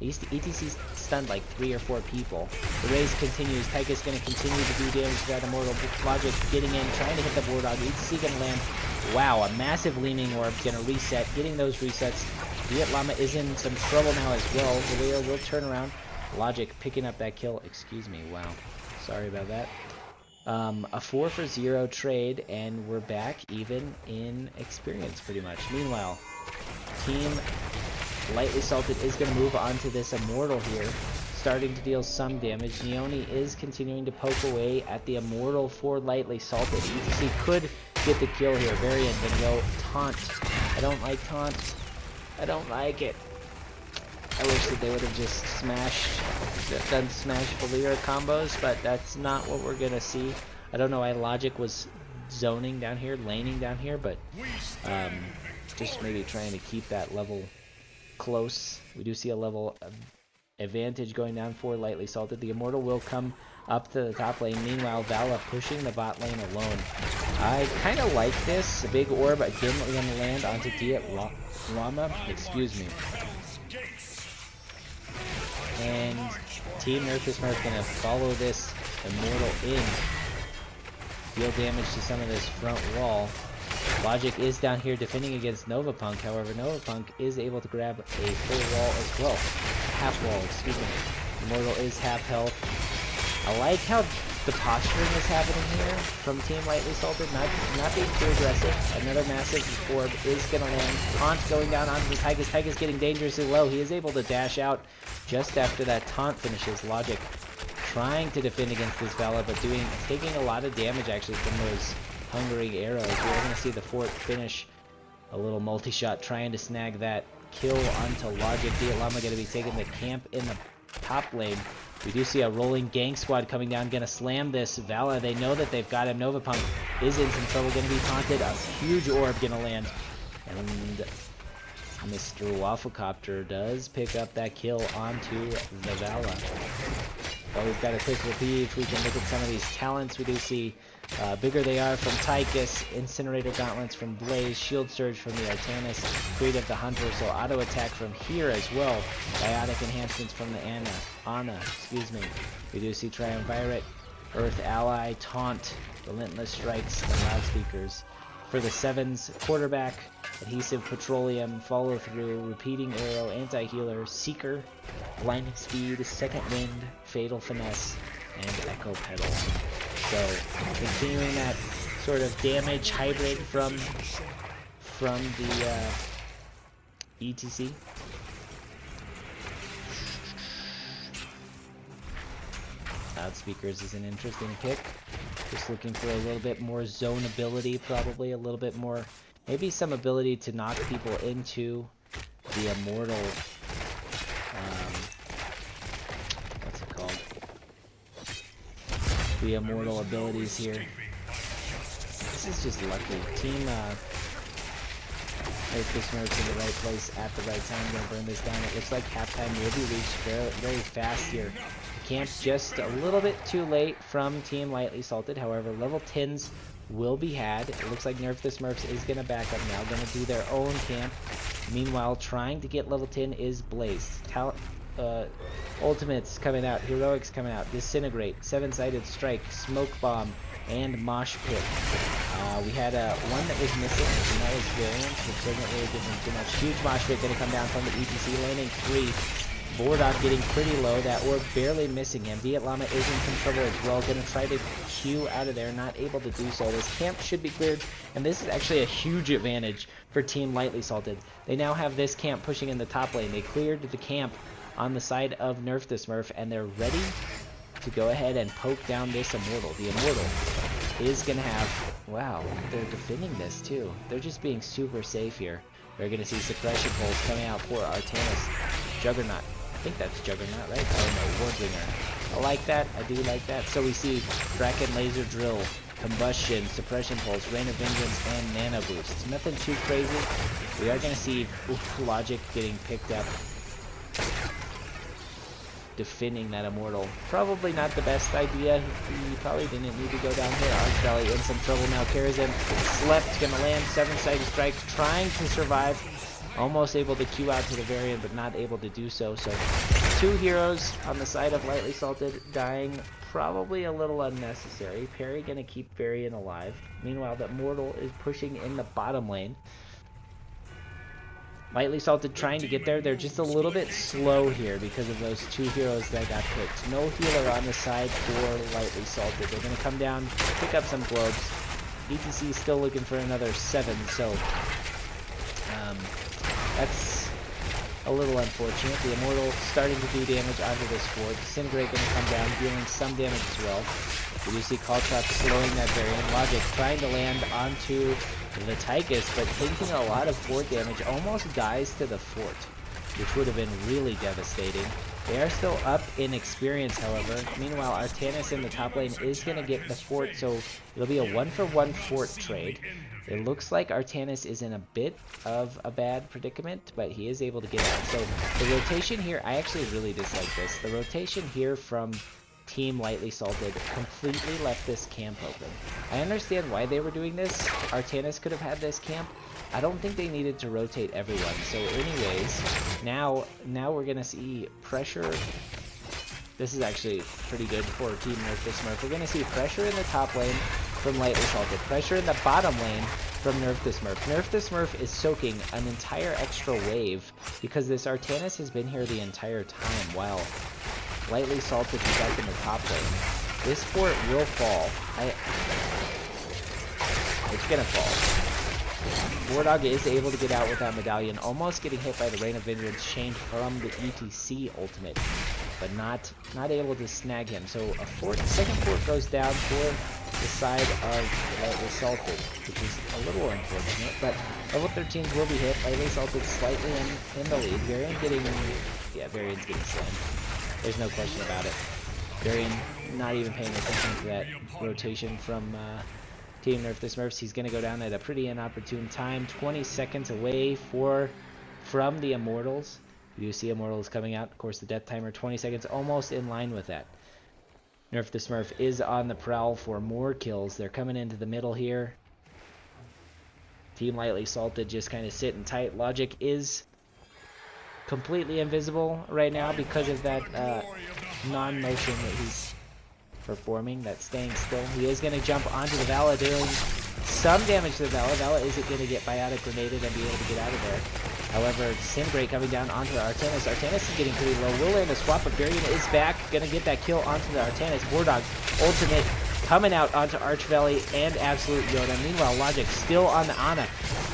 ETC stunned like 3 or 4 people. The race continues. Tychus gonna continue to do damage to that Immortal. Logic getting in, trying to hit the Bordog. ETC gonna land. Wow, a massive leaning orb gonna reset. Getting those resets. Viet Llama is in some trouble now as well. The Whale will turn around. Logic picking up that kill. Excuse me. Wow. Sorry about that. A 4 for 0 trade, and we're back even in experience pretty much. Meanwhile, Team Lightly Salted is going to move on to this Immortal here, starting to deal some damage. Neoni is continuing to poke away at the Immortal for Lightly Salted. ETC could get the kill here. Varian gonna go taunt. I don't like taunt. I don't like it. I wish that they would have just done smash Valera combos, but that's not what we're gonna see. I don't know why Logic was zoning down here, laning down here, but just maybe trying to keep that level close. We do see a level advantage going down for Lightly Salted. The Immortal will come up to the top lane. Meanwhile, Vala pushing the bot lane alone. I kind of like this. A big orb again going to land onto Diet Llama. Excuse me. And Team Nerf the Smurf gonna follow this Immortal in. Deal damage to some of this front wall. Logic is down here defending against Novapunk. However, Novapunk is able to grab a full wall as well. Half wall, excuse me. Immortal is half health. I like how the posturing is happening here from Team Lightly Salted, not being too aggressive. Another massive orb is gonna land. Taunt going down onto the Tychus. Tychus getting dangerously low. He is able to dash out just after that taunt finishes. Logic trying to defend against this Vala, but taking a lot of damage actually from those hungering arrows. We're gonna see the fort finish. A little multi-shot trying to snag that kill onto Logic. Viet Llama gonna be taking the camp in the top lane. We do see a rolling gang squad coming down, gonna slam this Vala. They know that they've got him. Novapunk is in some trouble, gonna be taunted. A huge orb gonna land. And Mr. Wafflecopter does pick up that kill onto the Vala. But we've got a quick repeat. If we can look at some of these talents, we do see bigger they are from Tychus, Incinerator Gauntlets from Blaze, Shield Surge from the Artanis, Creed of the Hunter, so auto attack from here as well. Biotic enhancements from the Ana, excuse me. We do see Triumvirate, Earth Ally, Taunt, Relentless Strikes, and Loudspeakers. For the Sevens, Quarterback, Adhesive Petroleum, Follow Through, Repeating Arrow, Anti-Healer, Seeker, Blinding Speed, Second Wind, Fatal Finesse, and Echo Pedal. So, continuing that sort of damage hybrid from the ETC. Loudspeakers is an interesting pick. Just looking for a little bit more zone ability, probably a little bit more, maybe some ability to knock people into the Immortal, what's it called? The Immortal abilities here. This is just lucky. Team Nerf the Smurfs in the right place at the right time. Gonna burn this down. It looks like halftime will be reached very, very fast here. Camp's just a little bit too late from Team Lightly Salted. However, level 10s will be had. It looks like Nerf the Smurfs is going to back up now. Going to do their own camp. Meanwhile, trying to get level 10 is Blaze. Ultimates coming out, Heroics coming out, Disintegrate, Seven-Sided Strike, Smoke Bomb, and Mosh Pit. We had one that was missing, and that was Variant, which doesn't really give him too much. Huge Mosh Pit going to come down from the ETC, landing 3. Bordog getting pretty low, that orb barely missing him. Viet Llama is in some trouble as well, going to try to Q out of there, not able to do so. This camp should be cleared, and this is actually a huge advantage for Team Lightly Salted. They now have this camp pushing in the top lane. They cleared the camp on the side of Nerf the Smurf, and they're ready to go ahead and poke down this Immortal. The Immortal is going to have, wow, they're defending this too. They're just being super safe here. We're going to see Suppression Pulse coming out for Artanis. Juggernaut. I think that's Juggernaut, right? Oh no, Warbringer. I like that. I do like that. So we see Kraken Laser Drill, Combustion, Suppression Pulse, Rain of Vengeance, and Nano Boost. Nothing too crazy. We are going to see Logic getting picked up, defending that Immortal. Probably not the best idea. He probably didn't need to go down here. Archvalley in some trouble now. Karazin slept, gonna land Seven-Sided Strike, trying to survive. Almost able to Q out to the Variant, but not able to do so. So 2 heroes on the side of Lightly Salted dying, probably a little unnecessary. Parry gonna keep Variant alive. Meanwhile, the Immortal is pushing in the bottom lane. Lightly Salted trying to get there. They're just a little bit slow here because of those 2 heroes that got picked. No healer on the side for Lightly Salted. They're going to come down, pick up some globes. ETC still looking for another 7, so that's a little unfortunate. The Immortal starting to do damage onto this fort. Disintegrate going to come down, dealing some damage as well. We do see Caltrop slowing that Variant. Logic trying to land onto the Tychus, but taking a lot of fort damage, almost dies to the fort, which would have been really devastating. They are still up in experience, however. Meanwhile, Artanis in the top lane is going to get the fort, so it'll be a 1-for-1 fort trade. It looks like Artanis is in a bit of a bad predicament, but he is able to get out. So the rotation here, I actually really dislike this. The rotation here from Team Lightly Salted completely left this camp open. I understand why they were doing this. Artanis could have had this camp. I don't think they needed to rotate everyone. So anyways, now we're going to see pressure. This is actually pretty good for Team Nerf the Smurf. We're going to see pressure in the top lane from Lightly Salted. Pressure in the bottom lane from Nerf the Smurf. Nerf the Smurf is soaking an entire extra wave because this Artanis has been here the entire time while Lightly Salted is up in the top lane. This fort will fall. It's gonna fall. Bordog is able to get out with that medallion, almost getting hit by the Rain of Vengeance chained from the ETC ultimate, but not able to snag him. So a second fort goes down for the side of Lightly Salted, which is a little unfortunate, but level 13s will be hit. Lightly Salted slightly in the lead. Varian getting, yeah, Varian's getting slammed. There's no question about it. Varian not even paying attention to that rotation from Team Nerf the Smurfs. He's going to go down at a pretty inopportune time. 20 seconds away from the Immortals. You see Immortals coming out. Of course, the death timer, 20 seconds, almost in line with that. Nerf the Smurf is on the prowl for more kills. They're coming into the middle here. Team Lightly Salted just kind of sitting tight. Logic is completely invisible right now because of that non-motion that he's performing, that staying still. He is going to jump onto the Vala, doing some damage to the Vala. Vala isn't going to get biotic grenaded and be able to get out of there. However, Disintegrate coming down onto the Artanis. Artanis is getting pretty low. Will land a swap, but Varian is back. Going to get that kill onto the Artanis. Bordog ultimate coming out onto Archvalley and Absolute Yoda. Meanwhile, Logic still on the Ana.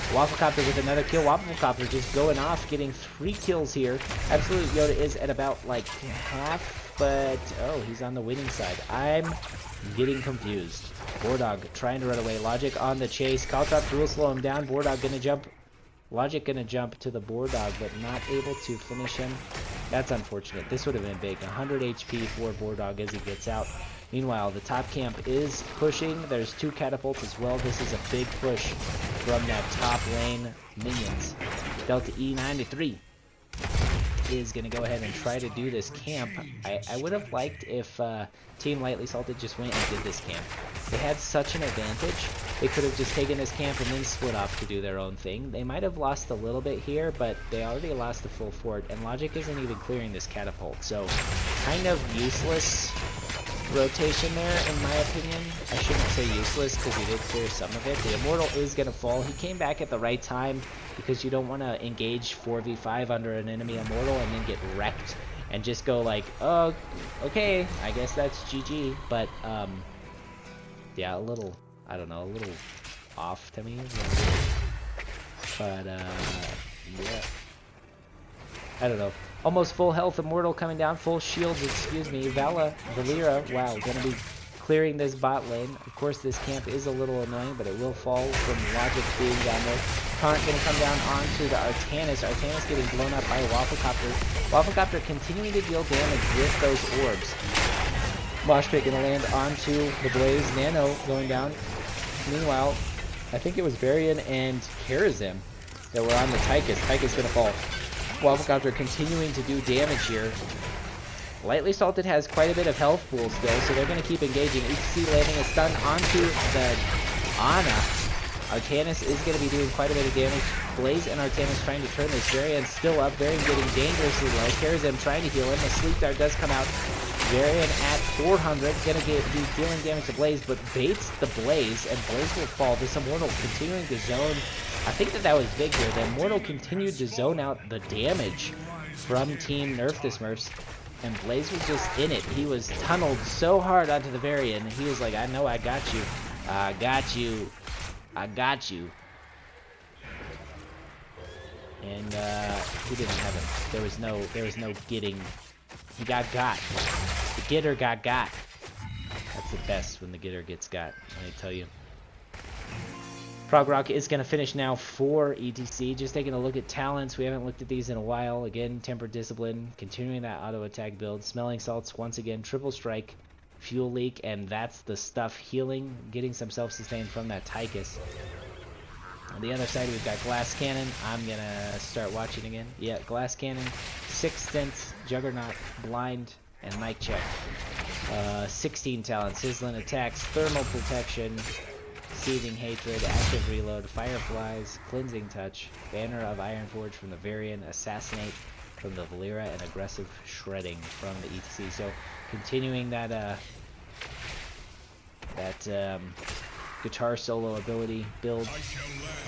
Wafflecopter with another kill. Wafflecopter just going off, getting 3 kills here. Absolute Yoda is at about like half, but oh, he's on the winning side. I'm getting confused. Bordog trying to run away. Logic on the chase. Caltrop will slow him down. Bordog gonna jump. Logic gonna jump to the Bordog, but not able to finish him. That's unfortunate. This would have been big. 100 HP for Bordog as he gets out. Meanwhile, the top camp is pushing. There's 2 catapults as well. This is a big push from that top lane minions. Delta E93 is going to go ahead and try to do this camp. I would have liked if Team Lightly Salted just went and did this camp. They had such an advantage they could have just taken this camp and then split off to do their own thing. They might have lost a little bit here, but they already lost the full fort, and Logic isn't even clearing this catapult, so kind of useless rotation there, in my opinion. I shouldn't say useless, because he did clear some of it. The Immortal is going to fall. He came back at the right time, because you don't want to engage 4v5 under an enemy Immortal and then get wrecked and just go like, oh, okay, I guess that's GG. But, yeah, a little, I don't know, a little off to me. But, yeah. I don't know. Almost full health Immortal coming down, full shields, excuse me. Valera, wow, gonna be clearing this bot lane. Of course, this camp is a little annoying, but it will fall from Logic being down there. Current gonna come down onto the Artanis. Artanis getting blown up by Wafflecopter. Wafflecopter continuing to deal damage with those orbs. Mosh Pit gonna land onto the Blaze. Nano going down. Meanwhile, I think it was Varian and Karazim that were on the Tychus. Tychus gonna fall. Wafflecopter continuing to do damage here. Lightly Salted has quite a bit of health pool still, so they're going to keep engaging. ETC landing a stun onto the Ana. Artanis is going to be doing quite a bit of damage. Blaze and Artanis trying to turn this. Varian still up. Varian getting dangerously low. Karazim trying to heal him. The Sleep Dart does come out. Varian at 400. Going to be dealing damage to Blaze, but baits the Blaze, and Blaze will fall. This Immortal continuing to zone. I think that was big here. The Immortal continued to zone out the damage from Team Nerf the Smurfs, and Blaze was just in it. He was tunneled so hard onto the Varian. He was like, I know I got you. I got you. I got you. And he didn't have him. There was no getting. He got. The getter got. That's the best when the getter gets got, let me tell you. Frog Rock is going to finish now for ETC. Just taking a look at talents. We haven't looked at these in a while. Again, Tempered Discipline. Continuing that auto attack build. Smelling Salts once again. Triple Strike. Fuel Leak. And that's the stuff. Healing. Getting some self-sustain from that Tychus. On the other side, we've got Glass Cannon. I'm going to start watching again. Yeah, Glass Cannon. 6 Stints. Juggernaut. Blind. And Mic Check. 16 talents. Sizzling Attacks. Thermal Protection. Seething Hatred, Active Reload, Fireflies, Cleansing Touch, Banner of Ironforge from the Varian, Assassinate from the Valera, and Aggressive Shredding from the ETC. So continuing that guitar solo ability build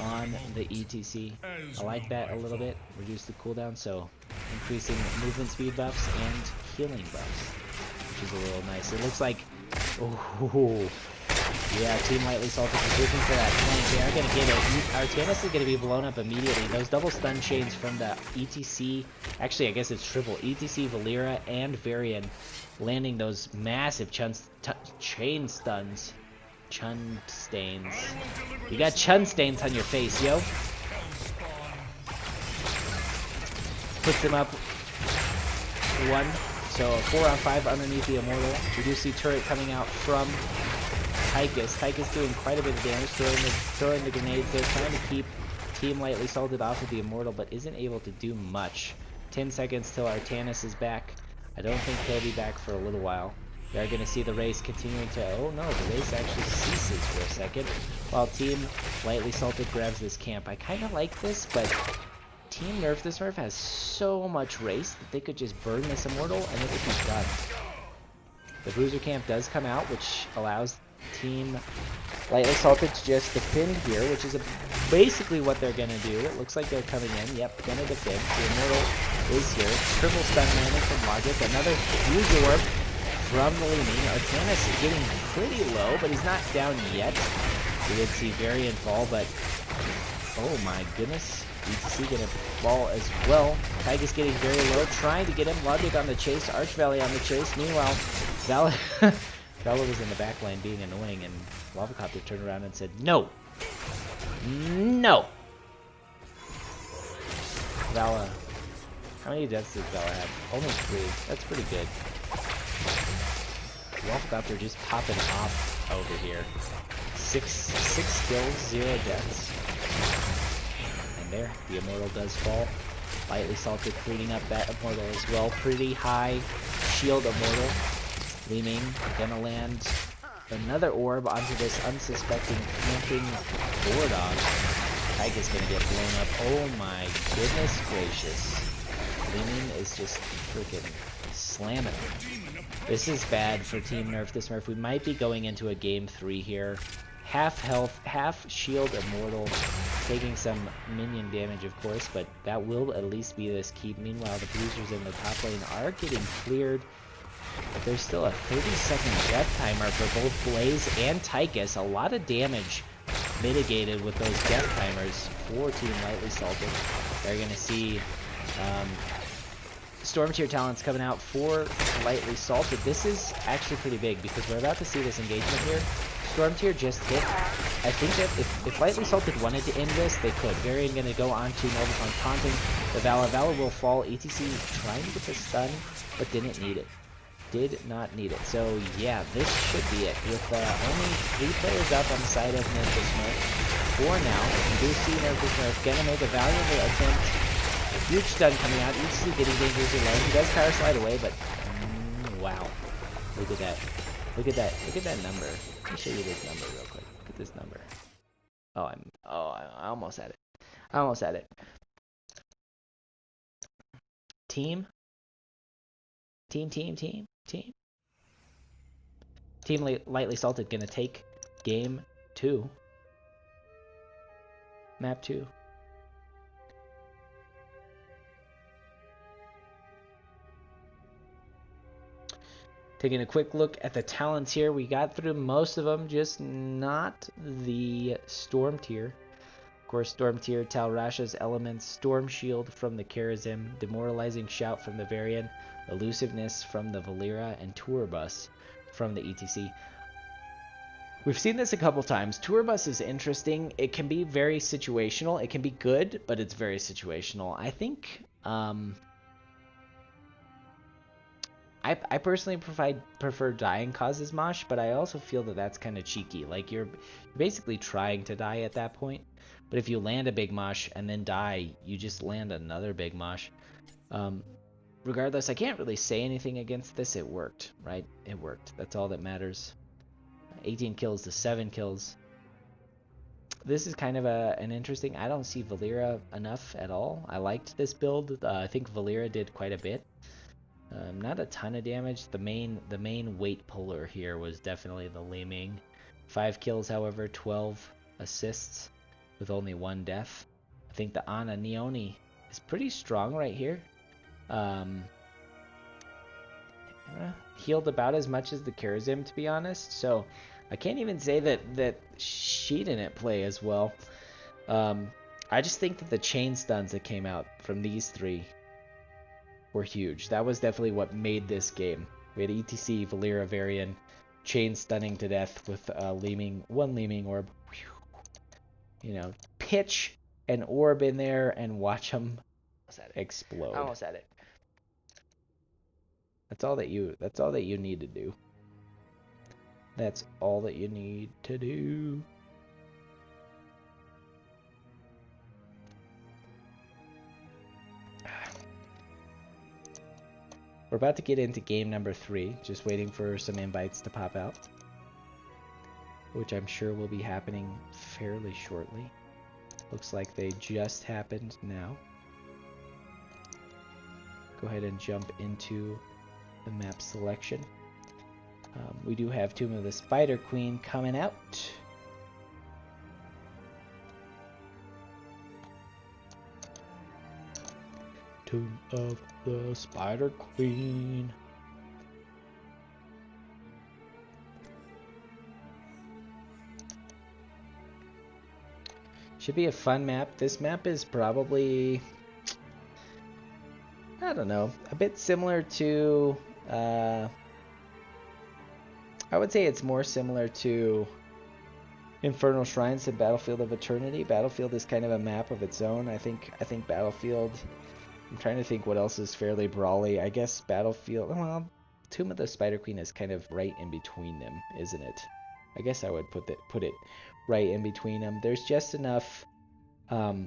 on the ETC. I like that a little bit. Reduce the cooldown, so increasing movement speed buffs and healing buffs, which is a little nice. It looks like, oh. Yeah, Team Lightly Salted position for that flank. They are going to get it. Artanis is going to be blown up immediately. Those double stun chains from the ETC, actually I guess it's triple, ETC, Valera, and Varian, landing those massive chain stuns. Chun stains. You got chun stains on your face, yo. Puts him up 1. So 4 on 5 underneath the Immortal. We do see turret coming out from Tychus. Tychus doing quite a bit of damage, throwing the grenades there, trying to keep Team Lightly Salted off of the Immortal, but isn't able to do much. 10 seconds till Artanis is back. I don't think he'll be back for a little while. We are going to see the race continuing to... Oh no, the race actually ceases for a second, while Team Lightly Salted grabs this camp. I kind of like this, but Team Nerf the Smurf has so much race that they could just burn this Immortal and it would be done. The Bruiser camp does come out, which allows Team Lightly Salted to just defend here, which is basically what they're going to do. It looks like they're coming in. Yep, going to defend. The Immortal is here. Triple stun landing from Logic. Another huge orb from the Leaning. Artanis is getting pretty low, but he's not down yet. We did see Varian fall, but oh my goodness. ETC gonna fall as well. Tychus getting very low, trying to get him. Logic on the chase, Arch Valley on the chase. Meanwhile, Vala was in the back lane being annoying, and Wafflecopter turned around and said, no! No! Vala, how many deaths does Vala have? Only 3. That's pretty good. Wafflecopter just popping off over here. 6 kills, 0 deaths. And there, the Immortal does fall. Lightly Salted cleaning up that Immortal as well. Pretty high shield Immortal. Leaning, gonna land another orb onto this unsuspecting camping war dog. Tyke is gonna get blown up. Oh my goodness gracious. Leaning is just freaking slamming. This is bad for Team Nerf the Smurf. We might be going into a game 3 here. Half health, half shield immortal, taking some minion damage of course, but that will at least be this keep. Meanwhile, the bruisers in the top lane are getting cleared. But there's still a 30-second death timer for both Blaze and Tychus. A lot of damage mitigated with those death timers for Team Lightly Salted. They're going to see Storm Tier talents coming out for Lightly Salted. This is actually pretty big because we're about to see this engagement here. Storm Tier just hit. I think that if Lightly Salted wanted to end this, they could. Varian going to go on to Noble taunting the Vala. Vala will fall. ETC trying to get the stun, but didn't need it. Did not need it. So yeah, this should be it. With only 3 players up on the side of Nerf the Smurf for now. You do see Nerf the Smurf gonna make a valiant attempt. A huge stun coming out. ETC getting dangerously low. He does power slide away, but wow. Look at that. Look at that. Look at that number. Let me show you this number real quick. Look at this number. I almost had it. I almost had it. Team Lightly Salted gonna take game 2. Map 2. Taking a quick look at the talents here. We got through most of them, just not the Storm Tier. Of course, Storm Tier, Talrasha's Elements, Storm Shield from the Karazim, Demoralizing Shout from the Varian, Elusiveness from the Valera, and Tour Bus from the ETC. We've seen this a couple times. Tour Bus is interesting. It can be very situational. It can be good, but it's very situational. I think I personally prefer dying causes mosh, but I also feel that that's kind of cheeky. Like you're basically trying to die at that point. But if you land a big mosh and then die, you just land another big mosh. Regardless, I can't really say anything against this. It worked, right? It worked. That's all that matters. 18 kills to 7 kills. This is kind of an interesting... I don't see Valera enough at all. I liked this build. I think Valera did quite a bit. Not a ton of damage. The main weight puller here was definitely the Liming. 5 kills, however, 12 assists with only 1 death. I think the Ana Neoni is pretty strong right here. Healed about as much as the Karazim, to be honest. So I can't even say that she didn't play as well. I just think that the chain stuns that came out from these 3 were huge. That was definitely what made this game. We had ETC, Valera, Varian, chain stunning to death with one Liming orb. You know, pitch an orb in there and watch them explode. I almost had it. That's all that you need to do. That's all that you need to do. We're about to get into game number 3. Just waiting for some invites to pop out, which I'm sure will be happening fairly shortly. Looks like they just happened now. Go ahead and jump into the map selection. We do have Tomb of the Spider Queen coming out. Tomb of the Spider Queen. Should be a fun map. This map is probably, I don't know, a bit similar to, I would say it's more similar to Infernal Shrines than Battlefield of Eternity. Battlefield is kind of a map of its own. I think Battlefield, I'm trying to think what else is fairly brawly. I guess Battlefield, well, Tomb of the Spider Queen is kind of right in between them, isn't it? I guess I would put it right in between them. There's just enough of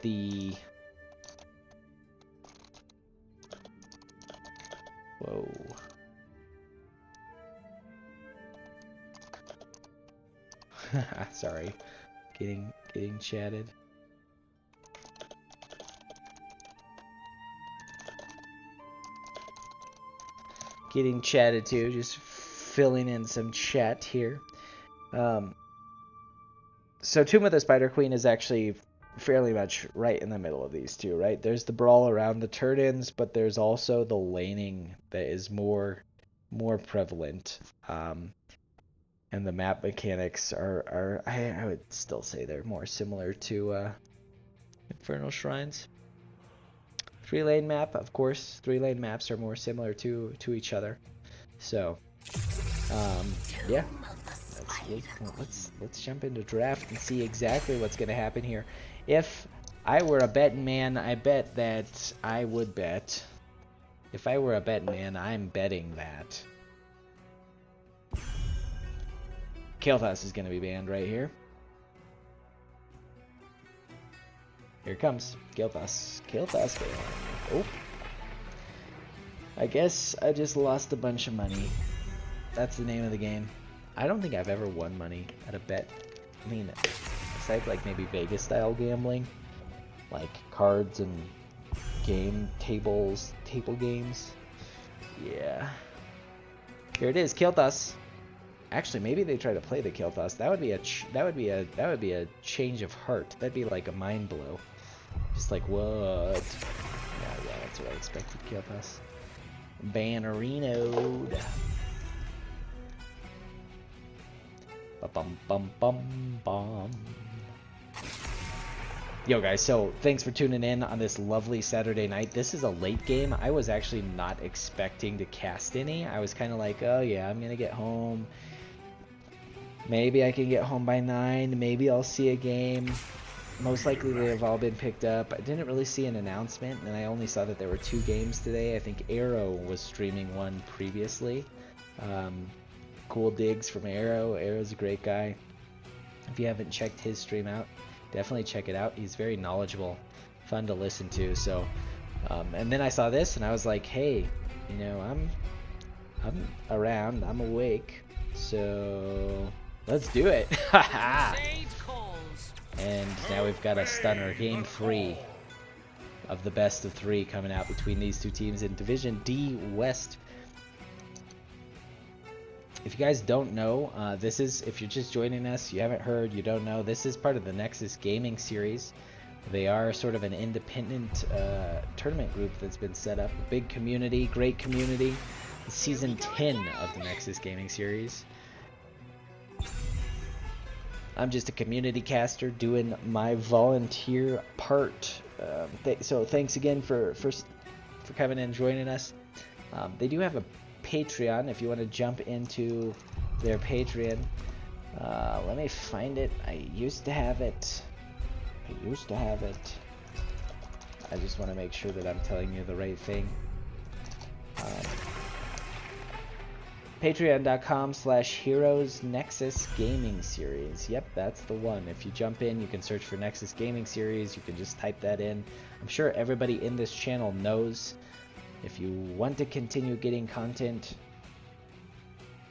the, whoa. Sorry. Getting chatted. Getting chatted to, just filling in some chat here. So Tomb of the Spider Queen is actually fairly much right in the middle of these two, right? There's the brawl around the turn-ins, but there's also the laning that is more prevalent. And the map mechanics are I would still say they're more similar to Infernal Shrines. 3-lane map, of course. 3-lane maps are more similar to each other. So, yeah. Let's jump into draft and see exactly what's going to happen here. If I were a betting man, I bet that I would bet. If I were a betting man, I'm betting that Kael'thas is going to be banned right here. Here it comes. Kael'thas banned. Oh. I guess I just lost a bunch of money. That's the name of the game. I don't think I've ever won money at a bet. I mean, besides like maybe Vegas style gambling, like cards and table games. Yeah. Here it is, Kael'thas. Actually, maybe they try to play the Kael'thas. That would be a change of heart. That'd be like a mind blow. Just like what? Yeah, that's what I expected. Kael'thas. Bannerino'd. Bum. Yo guys, so thanks for tuning in on this lovely Saturday night. This is a late game. I was actually not expecting to cast any. I was kind of like, oh yeah, I'm gonna get home. Maybe I can get home by 9. Maybe I'll see a game. Most likely they have all been picked up. I didn't really see an announcement, and I only saw that there were 2 games today. I think Arrow was streaming one previously. Cool digs from Arrow. Arrow's a great guy. If you haven't checked his stream out, definitely check it out. He's very knowledgeable, fun to listen to. So, and then I saw this, and I was like, hey, you know, I'm around. I'm awake. So let's do it. And now we've got a stunner. Game 3 of the best of 3 coming out between these two teams in Division D West. If you guys don't know, this is, if you're just joining us, you haven't heard, you don't know, this is part of the Nexus Gaming Series. They are sort of an independent tournament group that's been set up. A big community, great community. It's season 10 of the Nexus Gaming Series. I'm just a community caster doing my volunteer part. So thanks again for coming and joining us. They do have a Patreon if you want to jump into their Patreon. Let me find it. I used to have it. I just want to make sure that I'm telling you the right thing. Patreon.com/Heroes Nexus Gaming Series. Yep, that's the one. If you jump in, you can search for Nexus Gaming Series. You can just type that in. I'm sure everybody in this channel knows. If you want to continue getting content,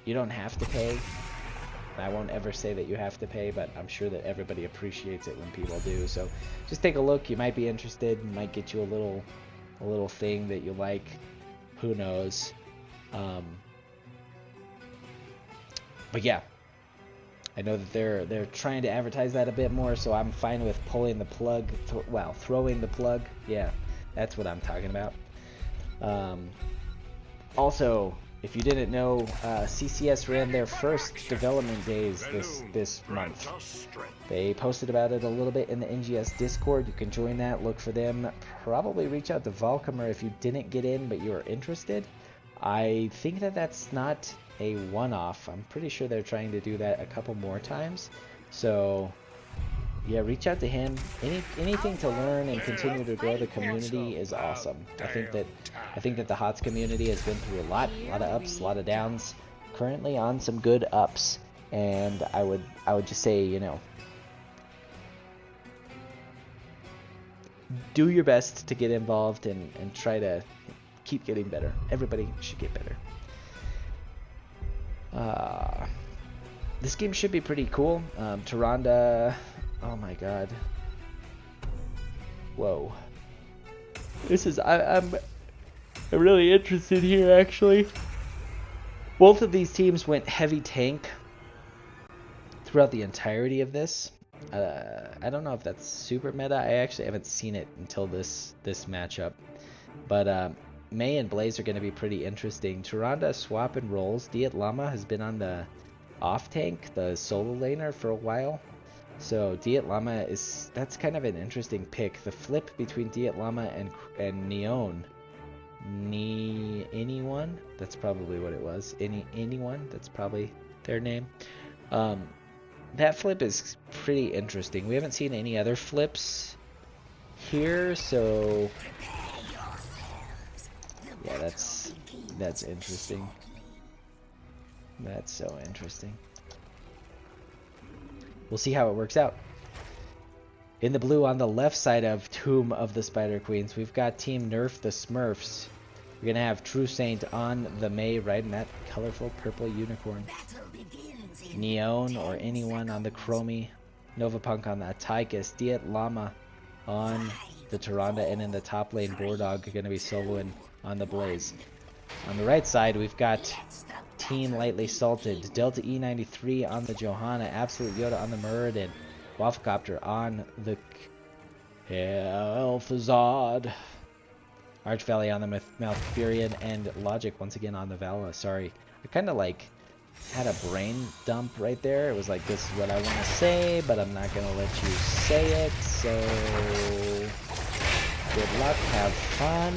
you don't have to pay. I won't ever say that you have to pay, but I'm sure that everybody appreciates it when people do. So just take a look. You might be interested. Might get you a little thing that you like. Who knows? But yeah, I know that they're trying to advertise that a bit more, so I'm fine with pulling the plug. Throwing the plug. Yeah, that's what I'm talking about. Also, if you didn't know, CCS ran their first development days this month. They posted about it a little bit in the NGS Discord. You can join that, look for them. Probably reach out to Valkymer if you didn't get in but you are interested. I think that that's not a one-off. I'm pretty sure they're trying to do that a couple more times. So yeah, reach out to him. Anything to learn and continue to grow the community is awesome. I think that the HOTS community has been through a lot of ups, a lot of downs. Currently on some good ups, and I would just say, you know, do your best to get involved and try to keep getting better. Everybody should get better. this game should be pretty cool. Tyrande, oh my god. Whoa. This is, I'm really interested here, actually. Both of these teams went heavy tank throughout the entirety of this. I don't know if that's super meta. I actually haven't seen it until this matchup. But Mei and Blaze are going to be pretty interesting. Tyrande swap and rolls. Diet Llama has been on the off tank, the solo laner, for a while. So Diet Llama that's kind of an interesting pick. The flip between Diet Llama and Neon. Anyone? That's probably what it was. Anyone? That's probably their name. That flip is pretty interesting. We haven't seen any other flips here, so yeah, that's interesting. That's so interesting. We'll see how it works out. In the blue, on the left side of Tomb of the Spider Queens, we've got Team Nerf the Smurfs. We're going to have True Saint on the Mei riding that colorful purple unicorn. Neon or anyone on the Chromie. Novapunk on the Tychus. Diet Llama on the Tyrande, and in the top lane, Bordog going to be soloing on the Blaze. On the right side, we've got Team Lightly Salted. Delta E93 on the Johanna. Absolute Yoda on the Muradin. Wafflecopter on the Elphazad. Archvalley on the Malfurion, and Logic once again on the Vala. Sorry, I kind of like had a brain dump right there. It was like, this is what I want to say, but I'm not gonna let you say it. So good luck, have fun,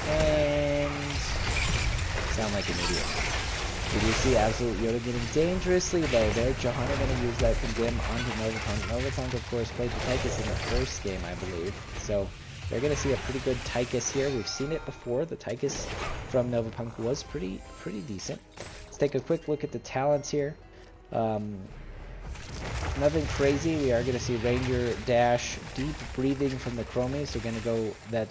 and sound like an idiot. We do see Absolute Yoda getting dangerously low there. Johanna gonna use that Condemn onto Novapunk. Novapunk, of course, played the Tychus in the first game, I believe. So they're going to see a pretty good Tychus here. We've seen it before. The Tychus from Novapunk was pretty decent. Let's take a quick look at the talents here. Nothing crazy. We are going to see Ranger Dash, Deep Breathing from the Chromies. So we're going to go that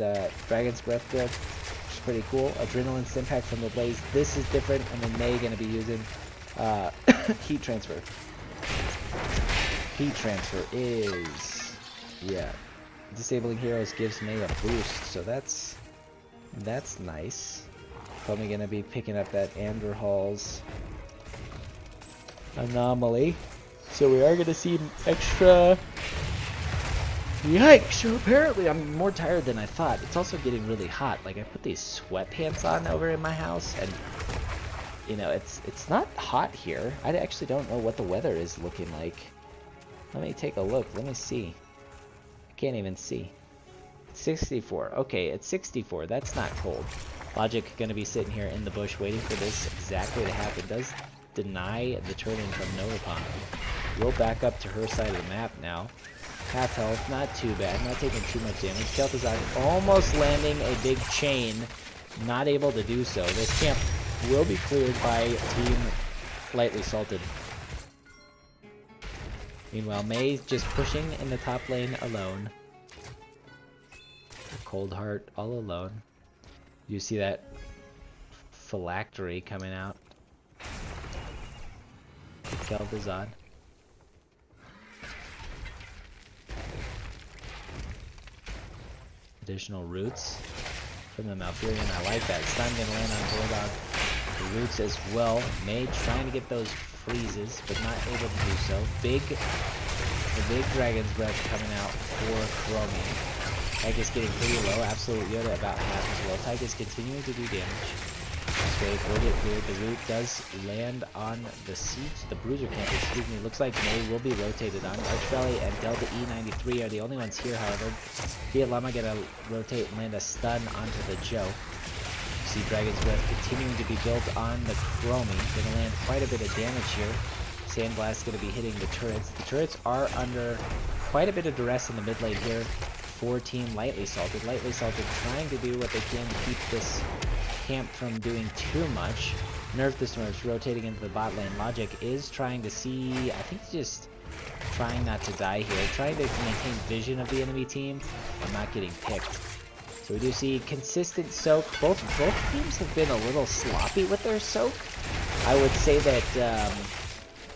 Dragon's Breath build, which is pretty cool. Adrenaline Stimpack from the Blaze. This is different. And then Mei going to be using Heat Transfer. Heat Transfer is, yeah. Disabling heroes gives Mei a boost, so that's nice. Probably gonna be picking up that Anderhal's anomaly. So we are gonna see extra. Yikes! So apparently I'm more tired than I thought. It's also getting really hot. Like, I put these sweatpants on over in my house, and you know, it's not hot here. I actually don't know what the weather is looking like. Let me take a look. Let me see. Can't even see. 64. Okay, it's 64. That's not cold. Logic gonna be sitting here in the bush waiting for this exactly to happen. Does deny the turn-in from Novapunk. Will back up to her side of the map now. Half health, not too bad. Not taking too much damage. Kel'Thuzad almost landing a big chain. Not able to do so. This camp will be cleared by Team Lightly Salted. Meanwhile, Mei's just pushing in the top lane alone. Cold Heart all alone. You see that phylactery coming out. Kel'Thuzad. Additional roots from the Malfurion. I like that. Stun gonna land on Bulldog. The roots as well. Mei trying to get those freezes, but not able to do so. The big Dragon's Breath coming out for Chromie. Tychus getting pretty low. Absolute Yoda about half as well. Tychus continuing to do damage. This wave will get cleared. The root does land on the siege. The Bruiser camp, excuse me. Looks like Mei will be rotated on. Archvalley and Delta E93 are the only ones here, however. Diet Llama gonna rotate and land a stun onto the Joe. See Dragon's Breath continuing to be built on the Chromie. Gonna land quite a bit of damage here. Sandblast gonna be hitting the turrets. The turrets are under quite a bit of duress in the mid lane here for Team Lightly Salted. Lightly Salted trying to do what they can to keep this camp from doing too much. Nerf the Smurfs rotating into the bot lane. Logic is trying to see, I think just trying not to die here. Trying to maintain vision of the enemy team and not getting picked. So we do see consistent soak. Both teams have been a little sloppy with their soak. I would say that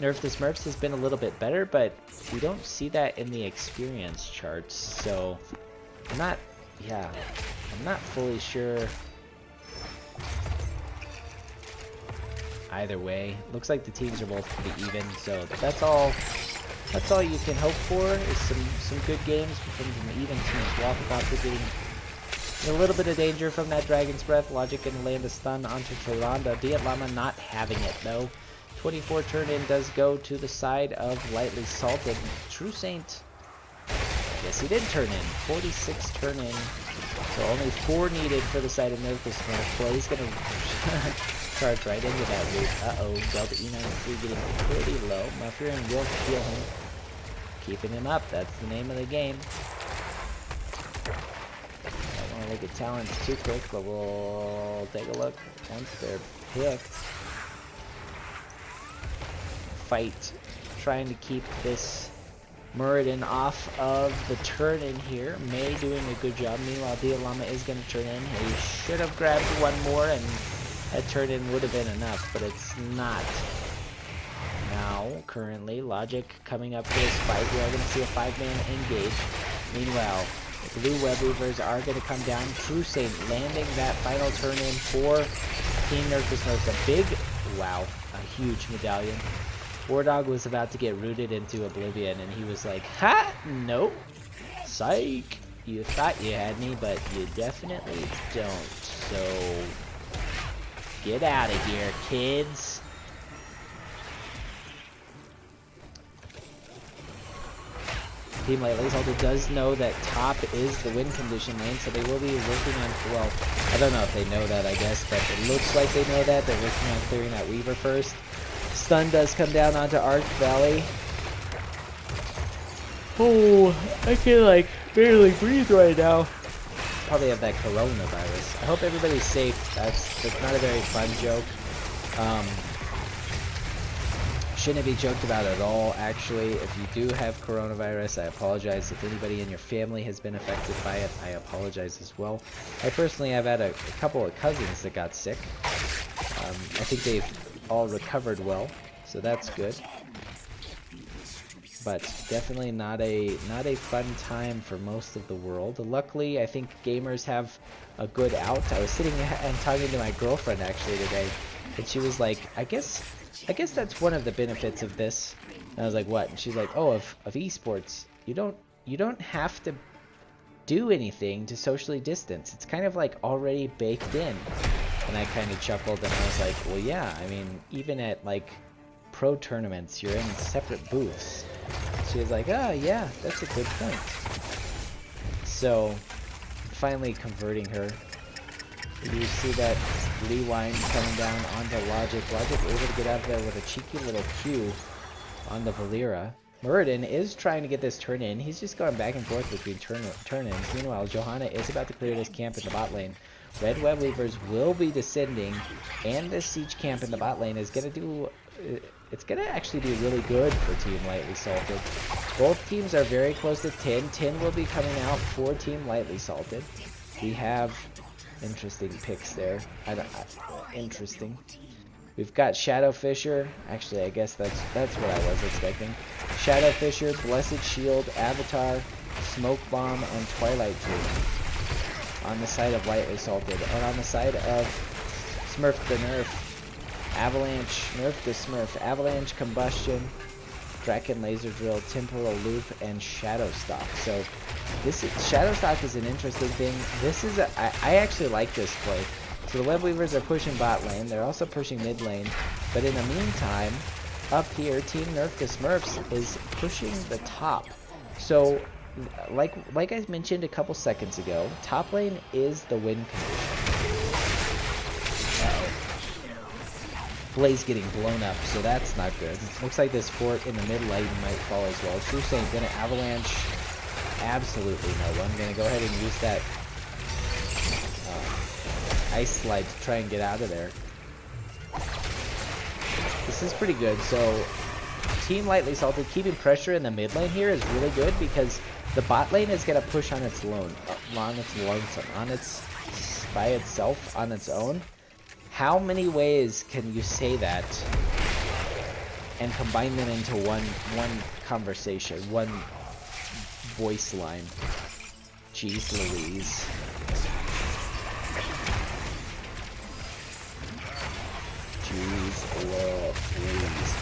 Nerf the Smurfs has been a little bit better, but we don't see that in the experience charts, so I'm not fully sure. Either way, looks like the teams are both pretty even, so that's all you can hope for is some good games from some even teams. Waffle getting a little bit of danger from that Dragon's Breath. Logic gonna land a stun onto Tyrande. Diatlama not having it though. 24 turn-in does go to the side of Lightly Salted. True Saint, yes he did turn in. 46 turn-in, so only 4 needed for the side of Nerf the Smurfs. Blaze gonna charge right into that loop. Uh-oh, Delta E93 getting pretty low. Muffirin will kill him. Keeping him up, that's the name of the game. Don't want to look at talents too quick, but we'll take a look once they're picked. Fight, trying to keep this Muradin off of the turn-in here. May doing a good job. Meanwhile, Dialama is going to turn in. He should have grabbed one more, and that turn-in would have been enough, but it's not. Now, currently, Logic coming up to this fight. We are going to see a 5-man engage. Meanwhile, the blue web weavers are going to come down. True Saint landing that final turn-in for Team Nerf the Smurfs. A big, wow, a huge medallion. Wardog was about to get rooted into oblivion, and he was like, ha! Nope. Psych! You thought you had me, but you definitely don't. So, get out of here, kids. Team Lightly Salted does know that top is the win condition lane, so they will be working on, well, I don't know if they know that, I guess, but it looks like they know that. They're working on clearing that Weaver first. Stun does come down onto Arc Valley. Oh, I can like barely breathe right now. Probably have that coronavirus. I hope everybody's safe. That's not a very fun joke. Shouldn't be joked about at all, actually. If you do have coronavirus, I apologize. If anybody in your family has been affected by it, I apologize as well. I personally have had a couple of cousins that got sick. I think they've all recovered well, so that's good. But definitely not a fun time for most of the world. Luckily, I think gamers have a good out. I was sitting and talking to my girlfriend actually today, and she was like, I guess that's one of the benefits of this. And I was like, what? And she's like, oh, of esports, you don't have to do anything to socially distance. It's kind of like already baked in. And I kind of chuckled, and I was like, well, yeah, I mean, even at like pro tournaments, you're in separate booths. She was like, oh yeah, that's a good point. So finally converting her. You see that Rewind coming down onto Logic. Logic able to get out of there with a cheeky little Q on the Valera. Muradin is trying to get this turn in. He's just going back and forth between turn-ins. Meanwhile, Johanna is about to clear this camp in the bot lane. Red Web Weavers will be descending, and this siege camp in the bot lane is going to do... It's going to actually be really good for Team Lightly Salted. Both teams are very close to 10. 10 will be coming out for Team Lightly Salted. We have interesting picks there. Interesting. We've got Shadow Fisher. Actually, I guess that's what I was expecting. Shadow Fisher, Blessed Shield, Avatar, Smoke Bomb, and Twilight Dream on the side of Lightly Salted. And on the side of Smurf the Nerf, Avalanche, Nerf the Smurf, Avalanche, Combustion, Draken Laser Drill, Temporal Loop, and Shadow Stalk. So this is, Shadow Stalk is an interesting thing. This is I actually like this play. So the Web Weavers are pushing bot lane. They're also pushing mid lane. But in the meantime, up here, Team Nerf the Smurfs is pushing the top. So like I mentioned a couple seconds ago, top lane is the win condition. Blaze getting blown up, so that's not good. Looks like this fort in the mid lane might fall as well. True Saint gonna avalanche absolutely no one. Gonna go ahead and use that ice slide to try and get out of there. This is pretty good. So Team Lightly Salted keeping pressure in the mid lane here is really good because the bot lane is gonna push on its by itself on its own. How many ways can you say that and combine them into one conversation, one voice line. Jeez Louise. Jeez Louise.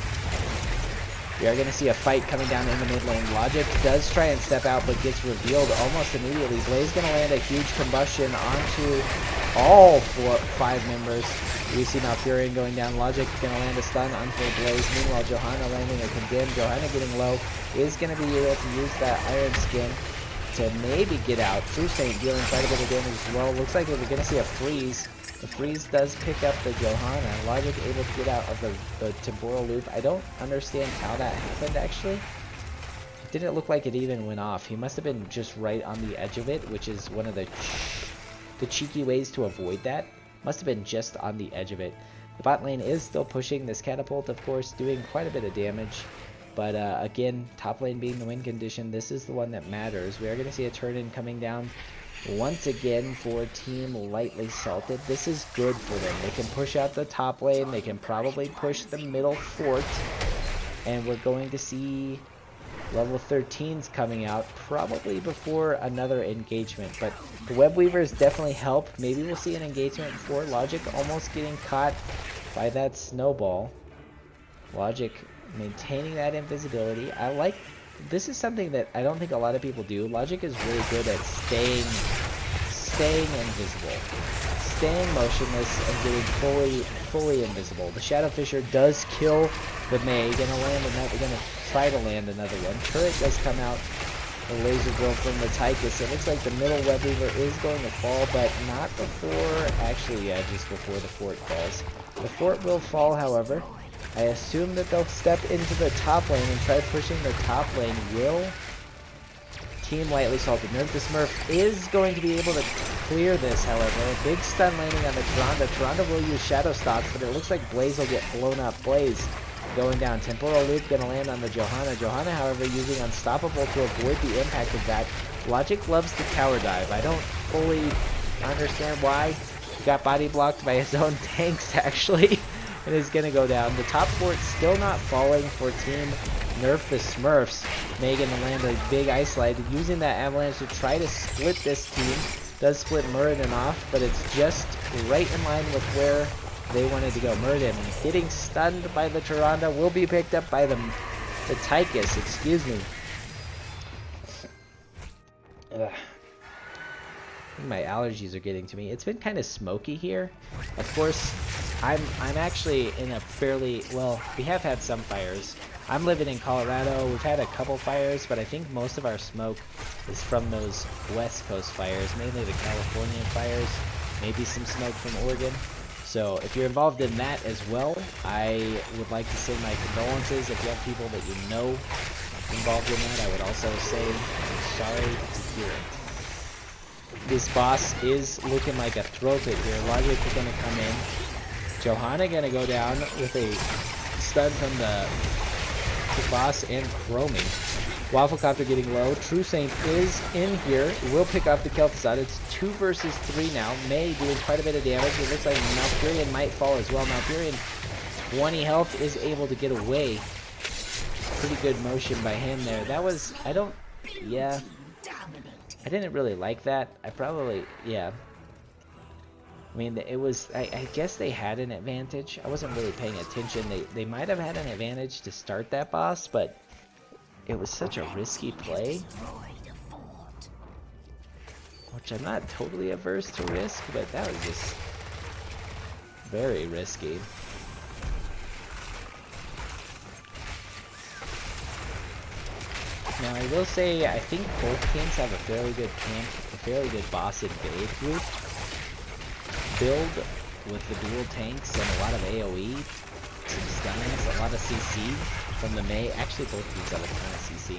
We are going to see a fight coming down in the mid lane. Logic does try and step out, but gets revealed almost immediately. Blaze going to land a huge combustion onto all 5 members. We see Malfurion going down. Logic going to land a stun onto Blaze. Meanwhile, Johanna landing a condemn. Johanna getting low is going to be able to use that Iron Skin to maybe get out. True Saint dealing quite a bit of damage as well. Looks like we're going to see a freeze. The freeze does pick up the Johanna. Logic able to get out of the temporal loop. I don't understand how that happened, actually. It didn't look like it even went off. He must have been just right on the edge of it, which is one of the cheeky ways to avoid that. Must have been just on the edge of it. The bot lane is still pushing. This catapult, of course, doing quite a bit of damage. But again, top lane being the win condition, this is the one that matters. We are going to see a turn-in coming down once again for Team Lightly Salted. This is good for them. They can push out the top lane. They can probably push the middle fort. And we're going to see level 13s coming out probably before another engagement. But the web weavers definitely help. Maybe we'll see an engagement before. Logic almost getting caught by that snowball. Logic maintaining that invisibility. I like, this is something that I don't think a lot of people do. Logic is really good at staying invisible, staying motionless, and getting fully invisible. The Shadow Fisher does kill the Mei. Gonna try to land another one. Turret does come out. The laser drill from the Tychus. It looks like the middle web weaver is going to fall, but not before, actually, yeah, just before the fort falls. The fort will fall, however. I assume that they'll step into the top lane and try pushing the top lane. Will Team Lightly Salted Nerf the Smurf is going to be able to clear this, however. A big stun landing on the Tyrande. Tyrande will use Shadow Stalks, but it looks like Blaze will get blown up. Blaze going down. Temporal Loop going to land on the Johanna. Johanna, however, using Unstoppable to avoid the impact of that. Logic loves the tower dive. I don't fully understand why. He got body blocked by his own tanks, actually. And is going to go down. The top fort still not falling for Team Nerf the Smurfs. Megan to land a big ice slide, using that avalanche to try to split this team. Does split Muradin off, but it's just right in line with where they wanted to go. Muradin getting stunned by the Tyrande, will be picked up by the Tychus, excuse me. Ugh. My allergies are getting to me. It's been kind of smoky here. Of course, I'm actually in a fairly, well, we have had some fires. I'm living in Colorado. We've had a couple fires, but I think most of our smoke is from those West Coast fires, mainly the California fires, maybe some smoke from Oregon. So if you're involved in that as well, I would like to send my condolences. If you have people that you know involved in that, I would also say I'm sorry to hear it. This boss is looking like a throw pit here. Logic is going to come in. Johanna going to go down with a stun from the boss and Chroming. Wafflecopter getting low. True Saint is in here. Will pick up the Kel'Thuzad. It's 2 versus 3 now. Mei doing quite a bit of damage. It looks like Malfurion might fall as well. Malfurion, 20 health, is able to get away. Pretty good motion by him there. That was, I didn't really like that. Yeah. I mean, it was, I guess they had an advantage. I wasn't really paying attention. They might have had an advantage to start that boss, but it was such a risky play. Which I'm not totally averse to risk, but that was just very risky. Now I will say, I think both teams have a fairly good boss invade group. Build with the dual tanks and a lot of AoE, some stuns, a lot of CC from the Mei. Actually, both teams have a ton of CC.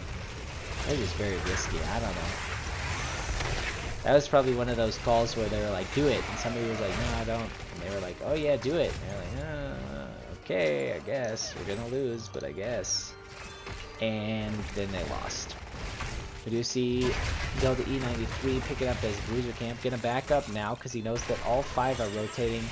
That was just very risky. I don't know. That was probably one of those calls where they were like, do it. And somebody was like, no, I don't. And they were like, oh yeah, do it. And they're like, okay, I guess. We're gonna lose, but I guess. And then they lost. We do see Delta E93 picking up as Bruiser Camp. Gonna back up now because he knows that all 5 are rotating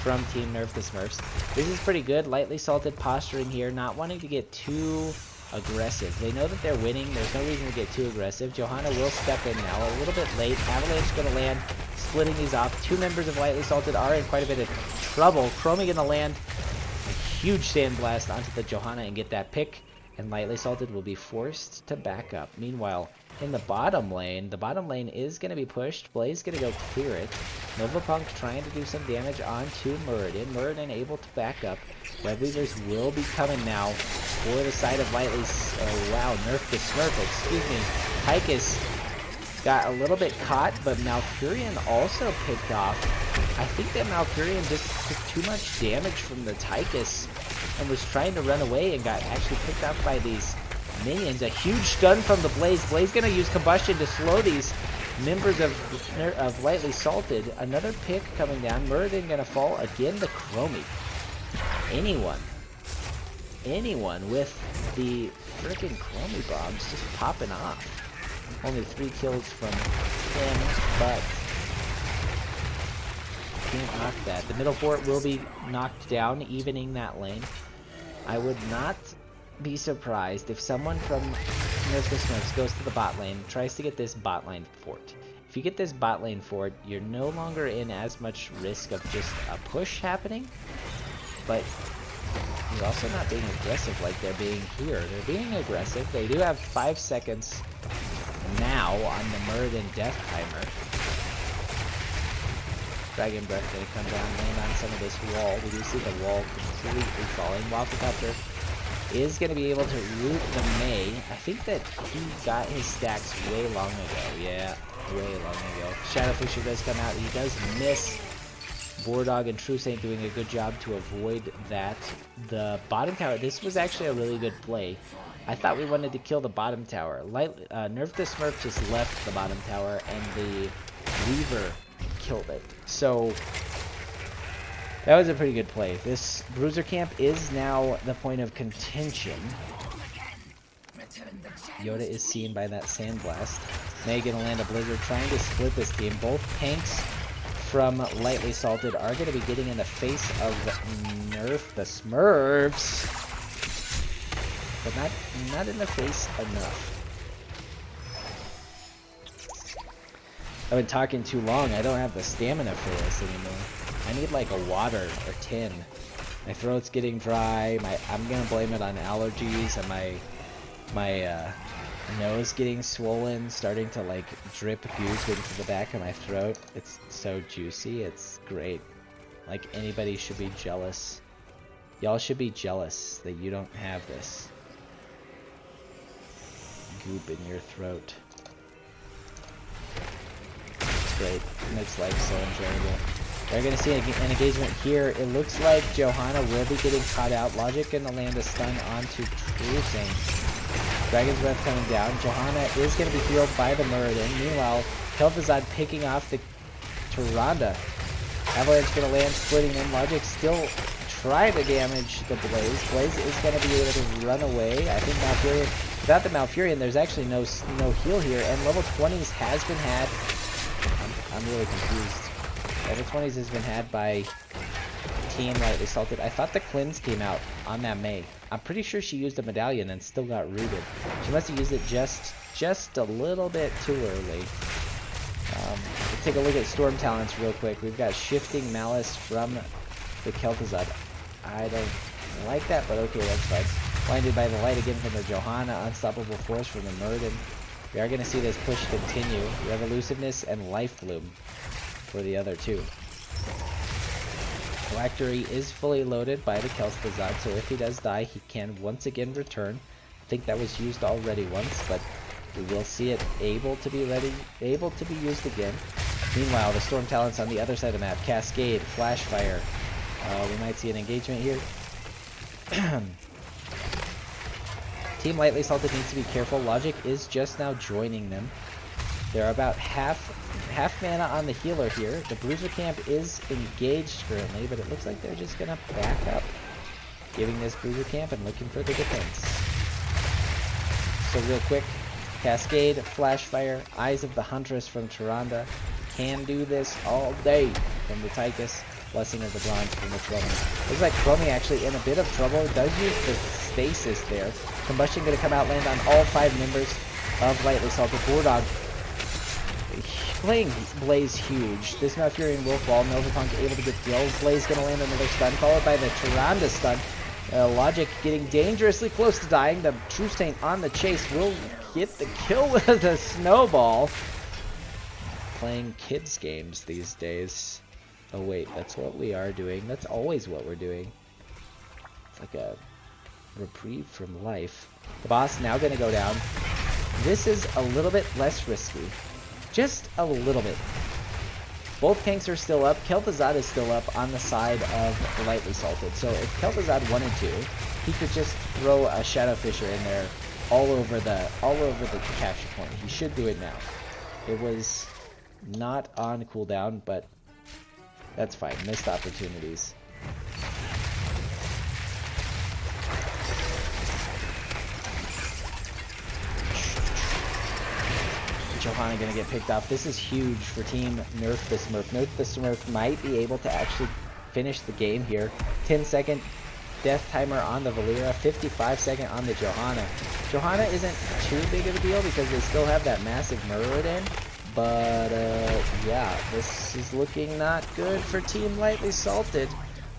from Team Nerf the Smurfs. This is pretty good. Lightly salted posturing here, not wanting to get too aggressive. They know that they're winning. There's no reason to get too aggressive. Johanna will step in now, a little bit late. Avalanche going to land, splitting these off. Two members of Lightly Salted are in quite a bit of trouble. Chromie going to land a huge sandblast onto the Johanna and get that pick, and Lightly Salted will be forced to back up. Meanwhile, in the bottom lane is going to be pushed. Blaze going to go clear it. Novapunk trying to do some damage onto Muradin. Muradin able to back up. Red Weavers will be coming now for the side of Lightly. Oh wow, Nerf the Smurf, excuse me. Tychus got a little bit caught, but Malfurion also picked off. I think that Malfurion just took too much damage from the Tychus and was trying to run away and got actually picked off by these minions. A huge stun from the Blaze. Blaze gonna use Combustion to slow these members of Lightly Salted. Another pick coming down. Muradin gonna fall again to Chromie. Anyone with the freaking Chromie bombs just popping off. Only 3 kills from him, but can't knock that. The middle fort will be knocked down, evening that lane. I would not be surprised if someone from Nerf the Smurfs goes to the bot lane, tries to get this bot lane fort. If you get this bot lane fort, you're no longer in as much risk of just a push happening, but you're also not being aggressive like they're being here. They're being aggressive. They do have 5 seconds now on the Muradin death timer. Dragon Breath gonna come down, land on some of this wall. We do see the wall completely falling. Wafflecopter is going to be able to root the Mei. I think that he got his stacks way long ago. Yeah, way long ago. Shadow Pusher does come out. He does miss. Boardog and True Saint doing a good job to avoid that. The bottom tower, this was actually a really good play. I thought we wanted to kill the bottom tower. Nerf the Smurf just left the bottom tower and the Weaver killed it. So that was a pretty good play. This Bruiser camp is now the point of contention. Yoda is seen by that Sandblast. Mei gonna land a Blizzard, trying to split this team. Both tanks from Lightly Salted are gonna be getting in the face of Nerf the Smurfs, but not in the face enough. I've been talking too long. I don't have the stamina for this anymore. I need like a water or tin. My throat's getting dry. I'm gonna blame it on allergies and my nose getting swollen, starting to like drip juice into the back of my throat. It's so juicy. It's great. Like anybody should be jealous. Y'all should be jealous that you don't have this goop in your throat. It's great. It makes life so enjoyable. They're going to see an engagement here. It looks like Johanna will be getting caught out. Logic going to land a stun onto True Saint. Dragon's Breath coming down. Johanna is going to be healed by the Muradin. Meanwhile, Kel'Thuzad picking off the Tyrande. Avalanche going to land, splitting in. Logic still try to damage the Blaze. Blaze is going to be able to run away. I think Malfurion, without the Malfurion, there's actually no heal here. And level 20s has been had. I'm really confused. Level 20s has been had by Team Lightly Salted. I thought the Cleanse came out on that Mei. I'm pretty sure she used a medallion and still got rooted. She must have used it just a little bit too early. Let's take a look at Storm Talents real quick. We've got Shifting Malice from the Kel'Thuzad. I don't like that, but okay, that's fine. Blinded by the light again from the Johanna. Unstoppable Force from the Muradin. We are going to see this push continue. We have Elusiveness and Life Bloom for the other two. Phylactery is fully loaded by the Kel'Thuzad, so if he does die, he can once again return. I think that was used already once, but we will see it able to be used again. Meanwhile, the Storm Talents on the other side of the map. Cascade, Flash Fire. We might see an engagement here. Team Lightly Salted needs to be careful. Logic is just now joining them. They're about half mana on the healer here. The Bruiser camp is engaged currently, but it looks like they're just gonna back up, giving this Bruiser camp and looking for the defense. So real quick, Cascade, Flash Fire, Eyes of the Huntress from Tyrande. Can do this all day from the Tychus. Blessing of the Bronze from the Chromie. Looks like Chromie actually in a bit of trouble. Does use the stasis there. Combustion going to come out, land on all 5 members of Lightly Salted. Boardog playing Blaze huge. This Malfurion will fall. Novapunk able to get killed. Blaze going to land another stun, followed by the Tyrande stun. Logic getting dangerously close to dying. The True Stain on the chase will get the kill with the snowball. Playing kids games these days. Oh wait, that's what we are doing. That's always what we're doing. It's like a reprieve from life. The boss now going to go down. This is a little bit less risky. Just a little bit. Both tanks are still up. Kel'Thuzad is still up on the side of Lightly Salted. So if Kel'Thuzad wanted to, he could just throw a Shadow Fisher in there all over the capture point. He should do it now. It was not on cooldown, but that's fine. Missed opportunities. Johanna gonna get picked off. This is huge for Team Nerf the Smurf. Nerf the Smurf might be able to actually finish the game here. 10-second death timer on the Valeera, 55-second on the Johanna. Johanna isn't too big of a deal because they still have that massive Muradin. But, yeah, this is looking not good for Team Lightly Salted.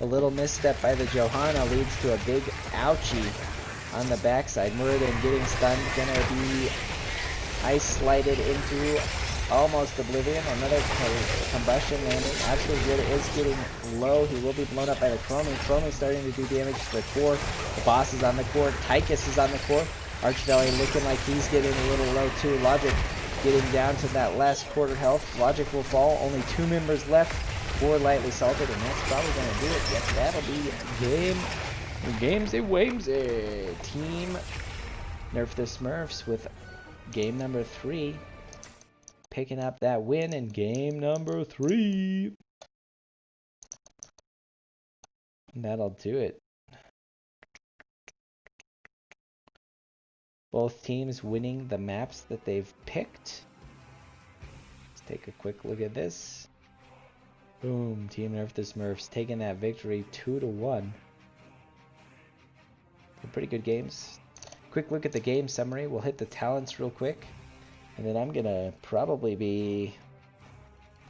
A little misstep by the Johanna leads to a big ouchie on the backside. Muradin getting stunned, gonna be ice slided into almost oblivion. Another combustion landing. Absolute Good is getting low. He will be blown up by the Chromie. Chromie starting to do damage to the core. The boss is on the core. Tychus is on the core. Archvalley looking like he's getting a little low too. Logic getting down to that last quarter health. Logic will fall. Only 2 members left for Lightly Salted, and that's probably going to do it. Yep, that'll be game. Gamesy. Team Nerf the Smurfs with game number 3. Picking up that win in game number 3. And that'll do it. Both teams winning the maps that they've picked. Let's take a quick look at this. Boom, Team Nerf the Smurfs taking that victory 2-1. Pretty good games. Quick look at the game summary. We'll hit the talents real quick. And then I'm gonna probably be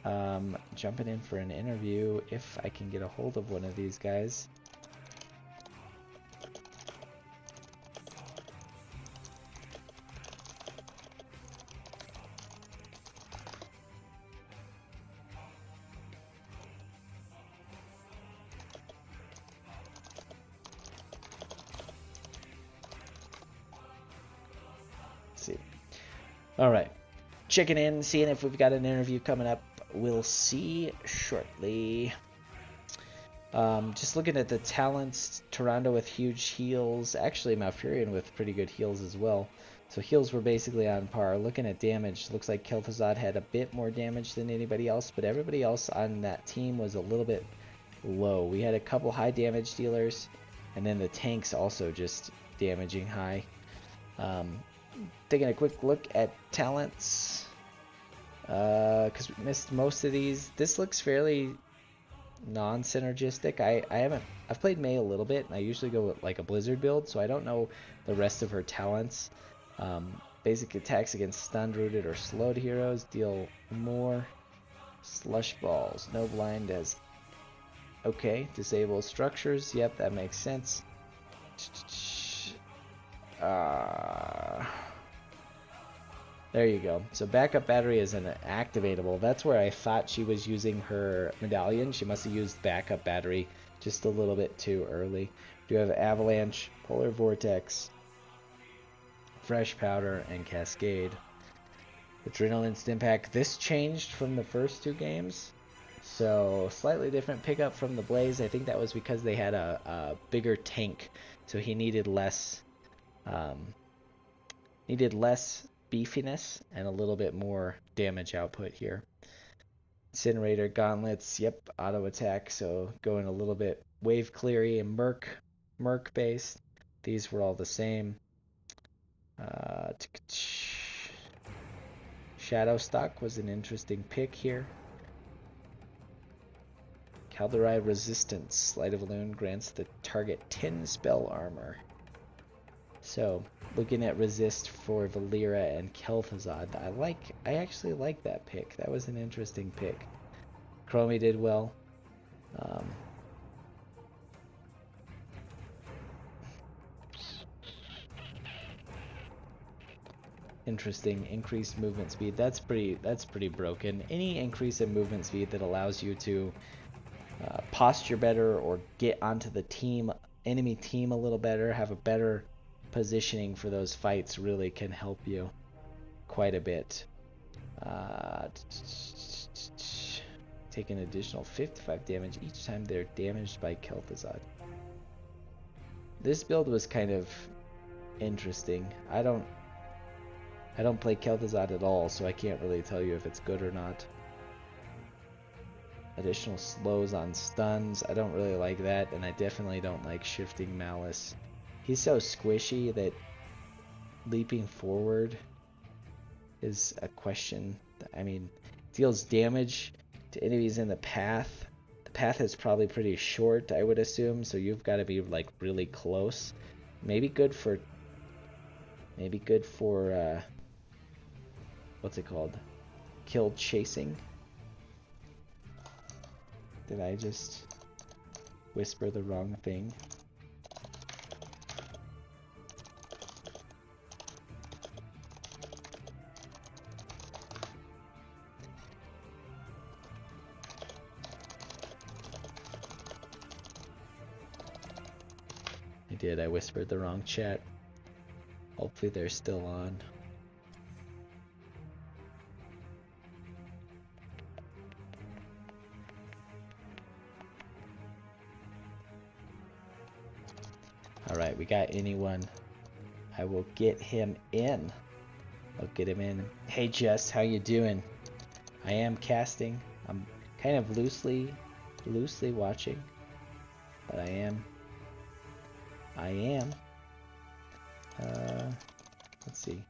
jumping in for an interview if I can get a hold of one of these guys. All right, checking in, seeing if we've got an interview coming up. We'll see shortly. Just looking at the talents, Tyrande with huge heals. Actually, Malfurion with pretty good heals as well. So heals were basically on par. Looking at damage, looks like Kel'Thuzad had a bit more damage than anybody else, but everybody else on that team was a little bit low. We had a couple high damage dealers, and then the tanks also just damaging high. Taking a quick look at talents, because we missed most of these. This looks fairly non-synergistic. I've played Mei a little bit, and I usually go with like a Blizzard build, so I don't know the rest of her talents. Basic attacks against stunned, rooted, or slowed heroes deal more. Slush balls, no blind as okay. Disable structures, yep, that makes sense. There you go. So backup battery is an activatable. That's where I thought she was using her medallion. She must have used backup battery just a little bit too early. We do have avalanche, polar vortex, fresh powder, and cascade. Adrenaline Stimpack. This changed from the first 2 games. So slightly different pickup from the Blaze. I think that was because they had a bigger tank. So he needed less beefiness and a little bit more damage output here. Incinerator, gauntlets, yep, auto attack, so going a little bit wave cleary and merc based. These were all the same. Shadow stock was an interesting pick here. Calderai Resistance. Sleight of Balloon grants the target 10 spell armor. So, looking at resist for Valera and Kel'Thuzad, I actually like that pick. That was an interesting pick. Chromie did well. Interesting. Increased movement speed. That's pretty broken. Any increase in movement speed that allows you to posture better or get onto the enemy team a little better, have a better positioning for those fights, really can help you quite a bit. Take an additional 55 damage each time they're damaged by Kel'Thuzad. This build was kind of interesting. I don't play Kel'Thuzad at all, so I can't really tell you if it's good or not. Additional slows on stuns. I don't really like that, and I definitely don't like shifting Malice. He's so squishy that leaping forward is a question. I mean, deals damage to enemies in the path. The path is probably pretty short, I would assume, so you've got to be like really close. Maybe good for what's it called? Kill chasing. Did I just whisper the wrong thing? I did. I whispered the wrong chat. Hopefully they're still on. Alright, we got anyone. I will get him in. I'll get him in. Hey Jess, how you doing? I am casting. I'm kind of loosely watching. But I am. Let's see.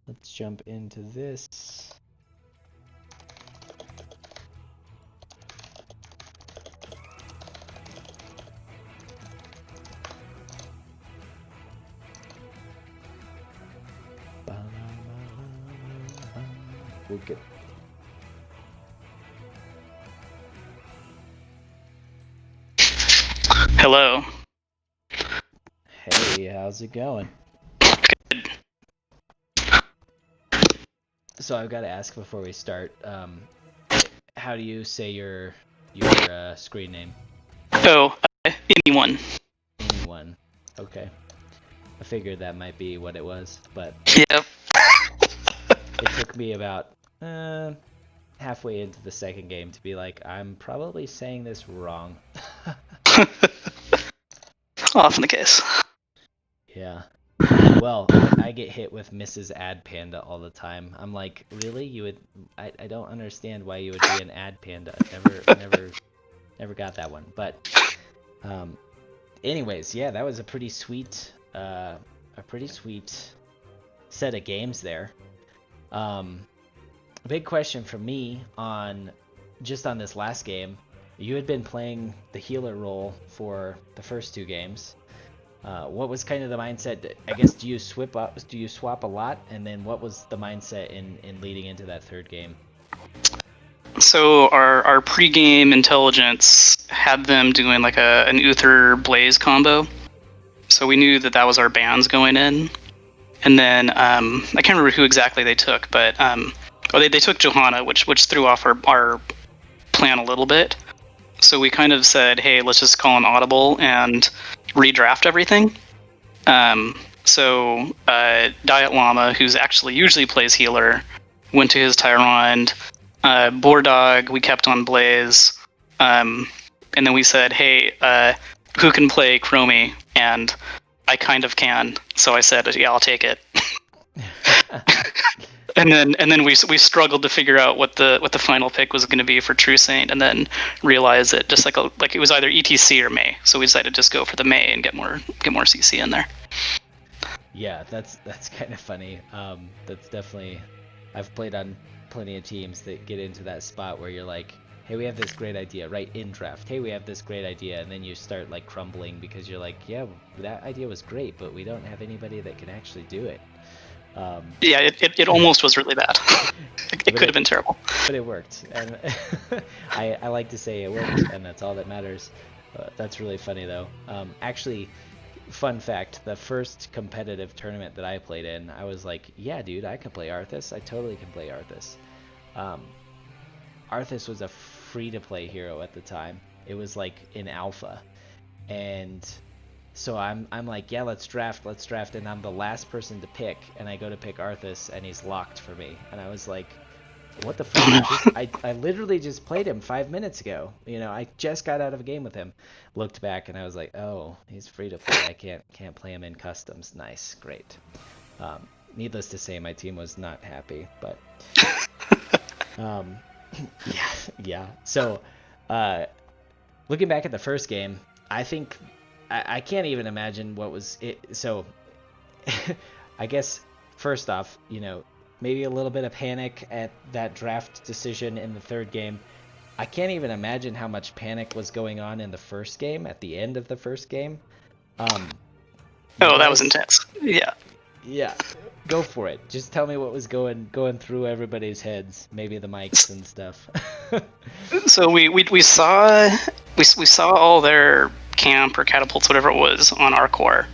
Let's jump into this. We'll get. Hello. Hey, how's it going? Good. So I've got to ask before we start. How do you say your screen name? Oh, anyone. Anyone. Okay. I figured that might be what it was, but Yep. it took me about halfway into the second game to be like, I'm probably saying this wrong. Often the case. Yeah. Well, I get hit with Mrs. Ad Panda all the time. I'm like, really? You would? I don't understand why you would be an Ad Panda. Never got that one. But, anyways, yeah, that was a pretty sweet set of games there. Big question for me on this last game. You had been playing the healer role for the first two games. What was kind of the mindset? I guess do you swap a lot, and then what was the mindset in leading into that third game? So our pre-game intelligence had them doing like an Uther Blaze combo. So we knew that was our bans going in. And then I can't remember who exactly they took, but they took Johanna, which threw off our plan a little bit. So we kind of said, hey, let's just call an audible and redraft everything. So Diet Llama, who's actually usually plays healer, went to his Tyrande. Boardog, we kept on Blaze. And then we said, hey, who can play Chromie? And I kind of can. So I said, yeah, I'll take it. and then we struggled to figure out what the final pick was going to be for True Saint, and then realized that just like it was either ETC or May, so we decided to just go for the May and get more CC in there. Yeah, that's kind of funny. That's definitely, I've played on plenty of teams that get into that spot where you're like, hey, we have this great idea right in draft. Hey, we have this great idea, and then you start like crumbling because you're like, yeah, that idea was great, but we don't have anybody that can actually do it. Yeah, it almost was really bad. It could have been terrible. But it worked, and I like to say it worked, and that's all that matters. That's really funny though. Actually, fun fact, the first competitive tournament that I played in, I was like, yeah, dude, I can play Arthas. I totally can play Arthas. Arthas was a free-to-play hero at the time. It was like in alpha, and so I'm like, yeah, let's draft, and I'm the last person to pick, and I go to pick Arthas, and he's locked for me, and I was like, what the fuck? I literally just played him 5 minutes ago. You know, I just got out of a game with him. Looked back, and I was like, oh, he's free to play. I can't play him in customs. Nice, great. Needless to say, my team was not happy, but yeah. So, looking back at the first game, I think I can't even imagine what was it. So, I guess first off, you know, maybe a little bit of panic at that draft decision in the third game. I can't even imagine how much panic was going on in the first game, at the end of the first game. That was intense. Yeah, go for it. Just tell me what was going through everybody's heads, maybe the mics and stuff. So we saw all their camp or catapults, whatever it was, on our core,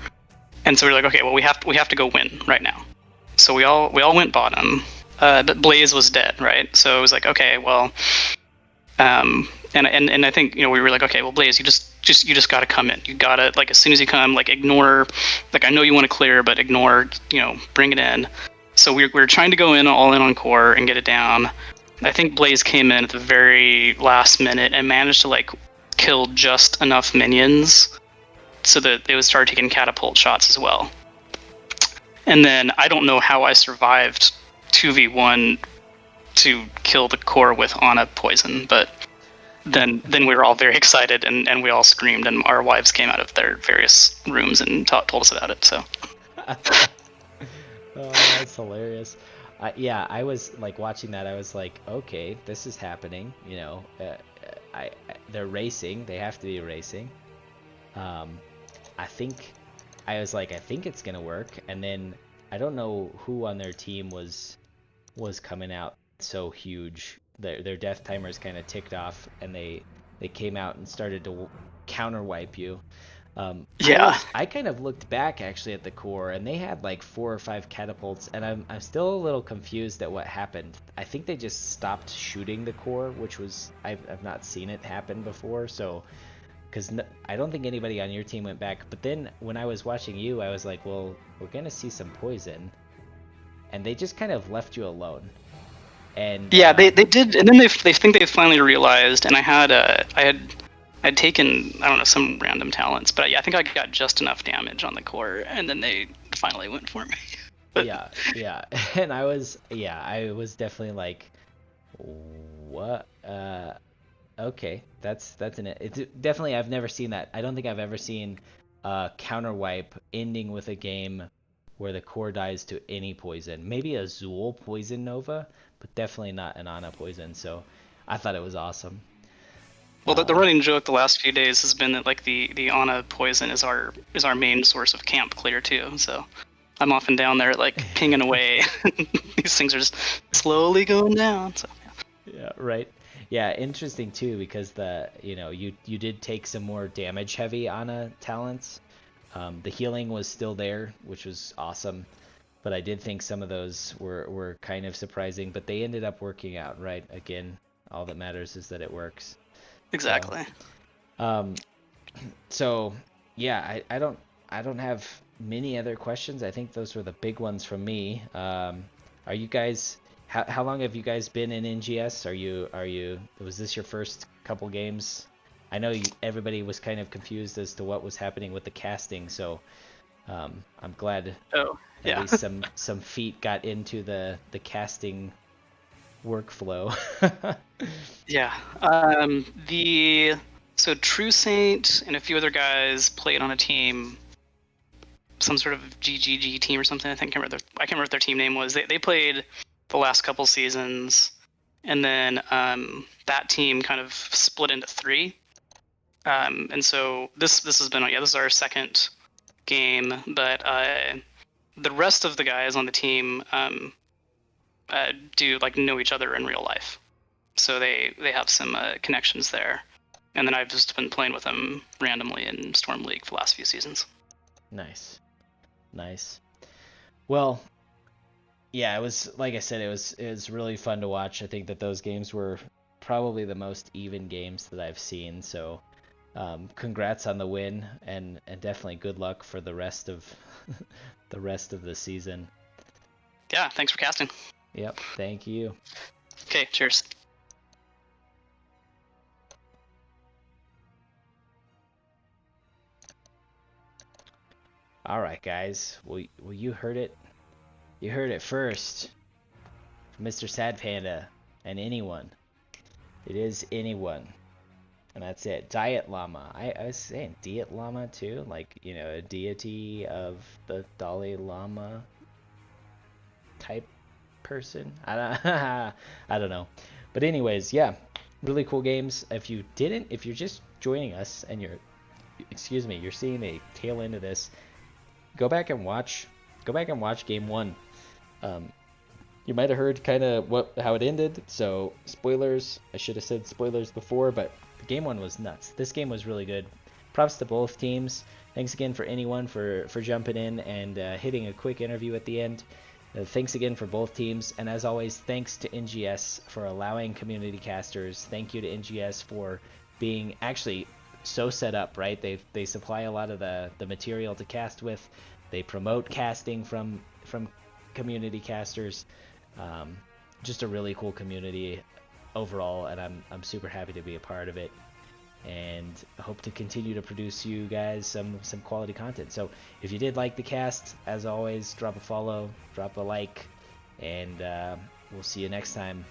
and so we were like, okay, well we have to go win right now. So we all went bottom, but Blaze was dead, right? So it was like, okay, well, and I think, you know, we were like, okay, well, Blaze, you just gotta come in. You gotta, like, as soon as you come, like, ignore, like, I know you want to clear, but ignore, you know, bring it in. So we were trying to go all in on core and get it down. I think Blaze came in at the very last minute and managed to like kill just enough minions so that they would start taking catapult shots as well. And then I don't know how I survived 2v1 to kill the core with Ana poison, but then we were all very excited and we all screamed, and our wives came out of their various rooms and told us about it. So. Oh, that's hilarious. Yeah, I was like watching that. I was like, okay, this is happening. You know, they're racing. They have to be racing. I think it's gonna work. And then I don't know who on their team was coming out so huge. Their death timers kind of ticked off, and they came out and started to counter wipe you. Yeah. I kind of looked back actually at the core, and they had like 4 or 5 catapults, and I'm still a little confused at what happened. I think they just stopped shooting the core, which was I've not seen it happen before. So, because I don't think anybody on your team went back. But then when I was watching you, I was like, well, we're gonna see some poison, and they just kind of left you alone. And yeah, they did, and then they think they finally realized, and I had taken, I don't know, some random talents, but I think I got just enough damage on the core, and then they finally went for me. yeah, and I was definitely like, what? Okay, that's it's definitely, I've never seen that. I don't think I've ever seen a counter wipe ending with a game where the core dies to any poison. Maybe a Zool poison Nova, but definitely not an Ana poison. So I thought it was awesome. Well, the running joke the last few days has been that like the Ana poison is our main source of camp clear too. So I'm often down there like pinging away. These things are just slowly going down. So yeah, right. Yeah, interesting too, because you did take some more damage heavy Ana talents. The healing was still there, which was awesome, but I did think some of those were kind of surprising, but they ended up working out, right? Again, all that matters is that it works. Exactly. So yeah, I don't have many other questions. I think those were the big ones from me. Are you guys, how long have you guys been in NGS? Was this your first couple games? I know everybody was kind of confused as to what was happening with the casting, so I'm glad Oh, at yeah. least some feet got into the casting workflow. Yeah. So True Saint and a few other guys played on a team, some sort of GGG team or something. I can't remember what their team name was. They played the last couple seasons, and then that team kind of split into three. And so this has been this is our second game, but the rest of the guys on the team do like know each other in real life, so they have some connections there. And then I've just been playing with them randomly in Storm League for the last few seasons. Nice. Well, yeah, it was, like I said, it was really fun to watch. I think that those games were probably the most even games that I've seen. So, congrats on the win, and definitely good luck for the rest of the season. Yeah, thanks for casting. Yep, thank you. Okay, cheers. All right, guys. Well, you heard it. You heard it first from Mr. Sad Panda and anyone. It is anyone. And that's it. Diet Llama. I was saying Diet Llama too, like, a deity of the Dalai Lama type person. I don't know. But anyways, yeah, really cool games. If you're just joining us and you're seeing the tail end of this, go back and watch game 1. You might have heard kind of how it ended, so spoilers. I should have said spoilers before, but game 1 was nuts. This game was really good. Props to both teams. Thanks again for anyone for jumping in and hitting a quick interview at the end. Thanks again for both teams, and as always, thanks to NGS for allowing community casters. Thank you to NGS for being actually so set up, right? They supply a lot of the material to cast with. They promote casting from community casters. Just a really cool community overall, and I'm super happy to be a part of it, and I hope to continue to produce you guys some quality content. So if you did like the cast, as always, drop a follow, drop a like, and we'll see you next time.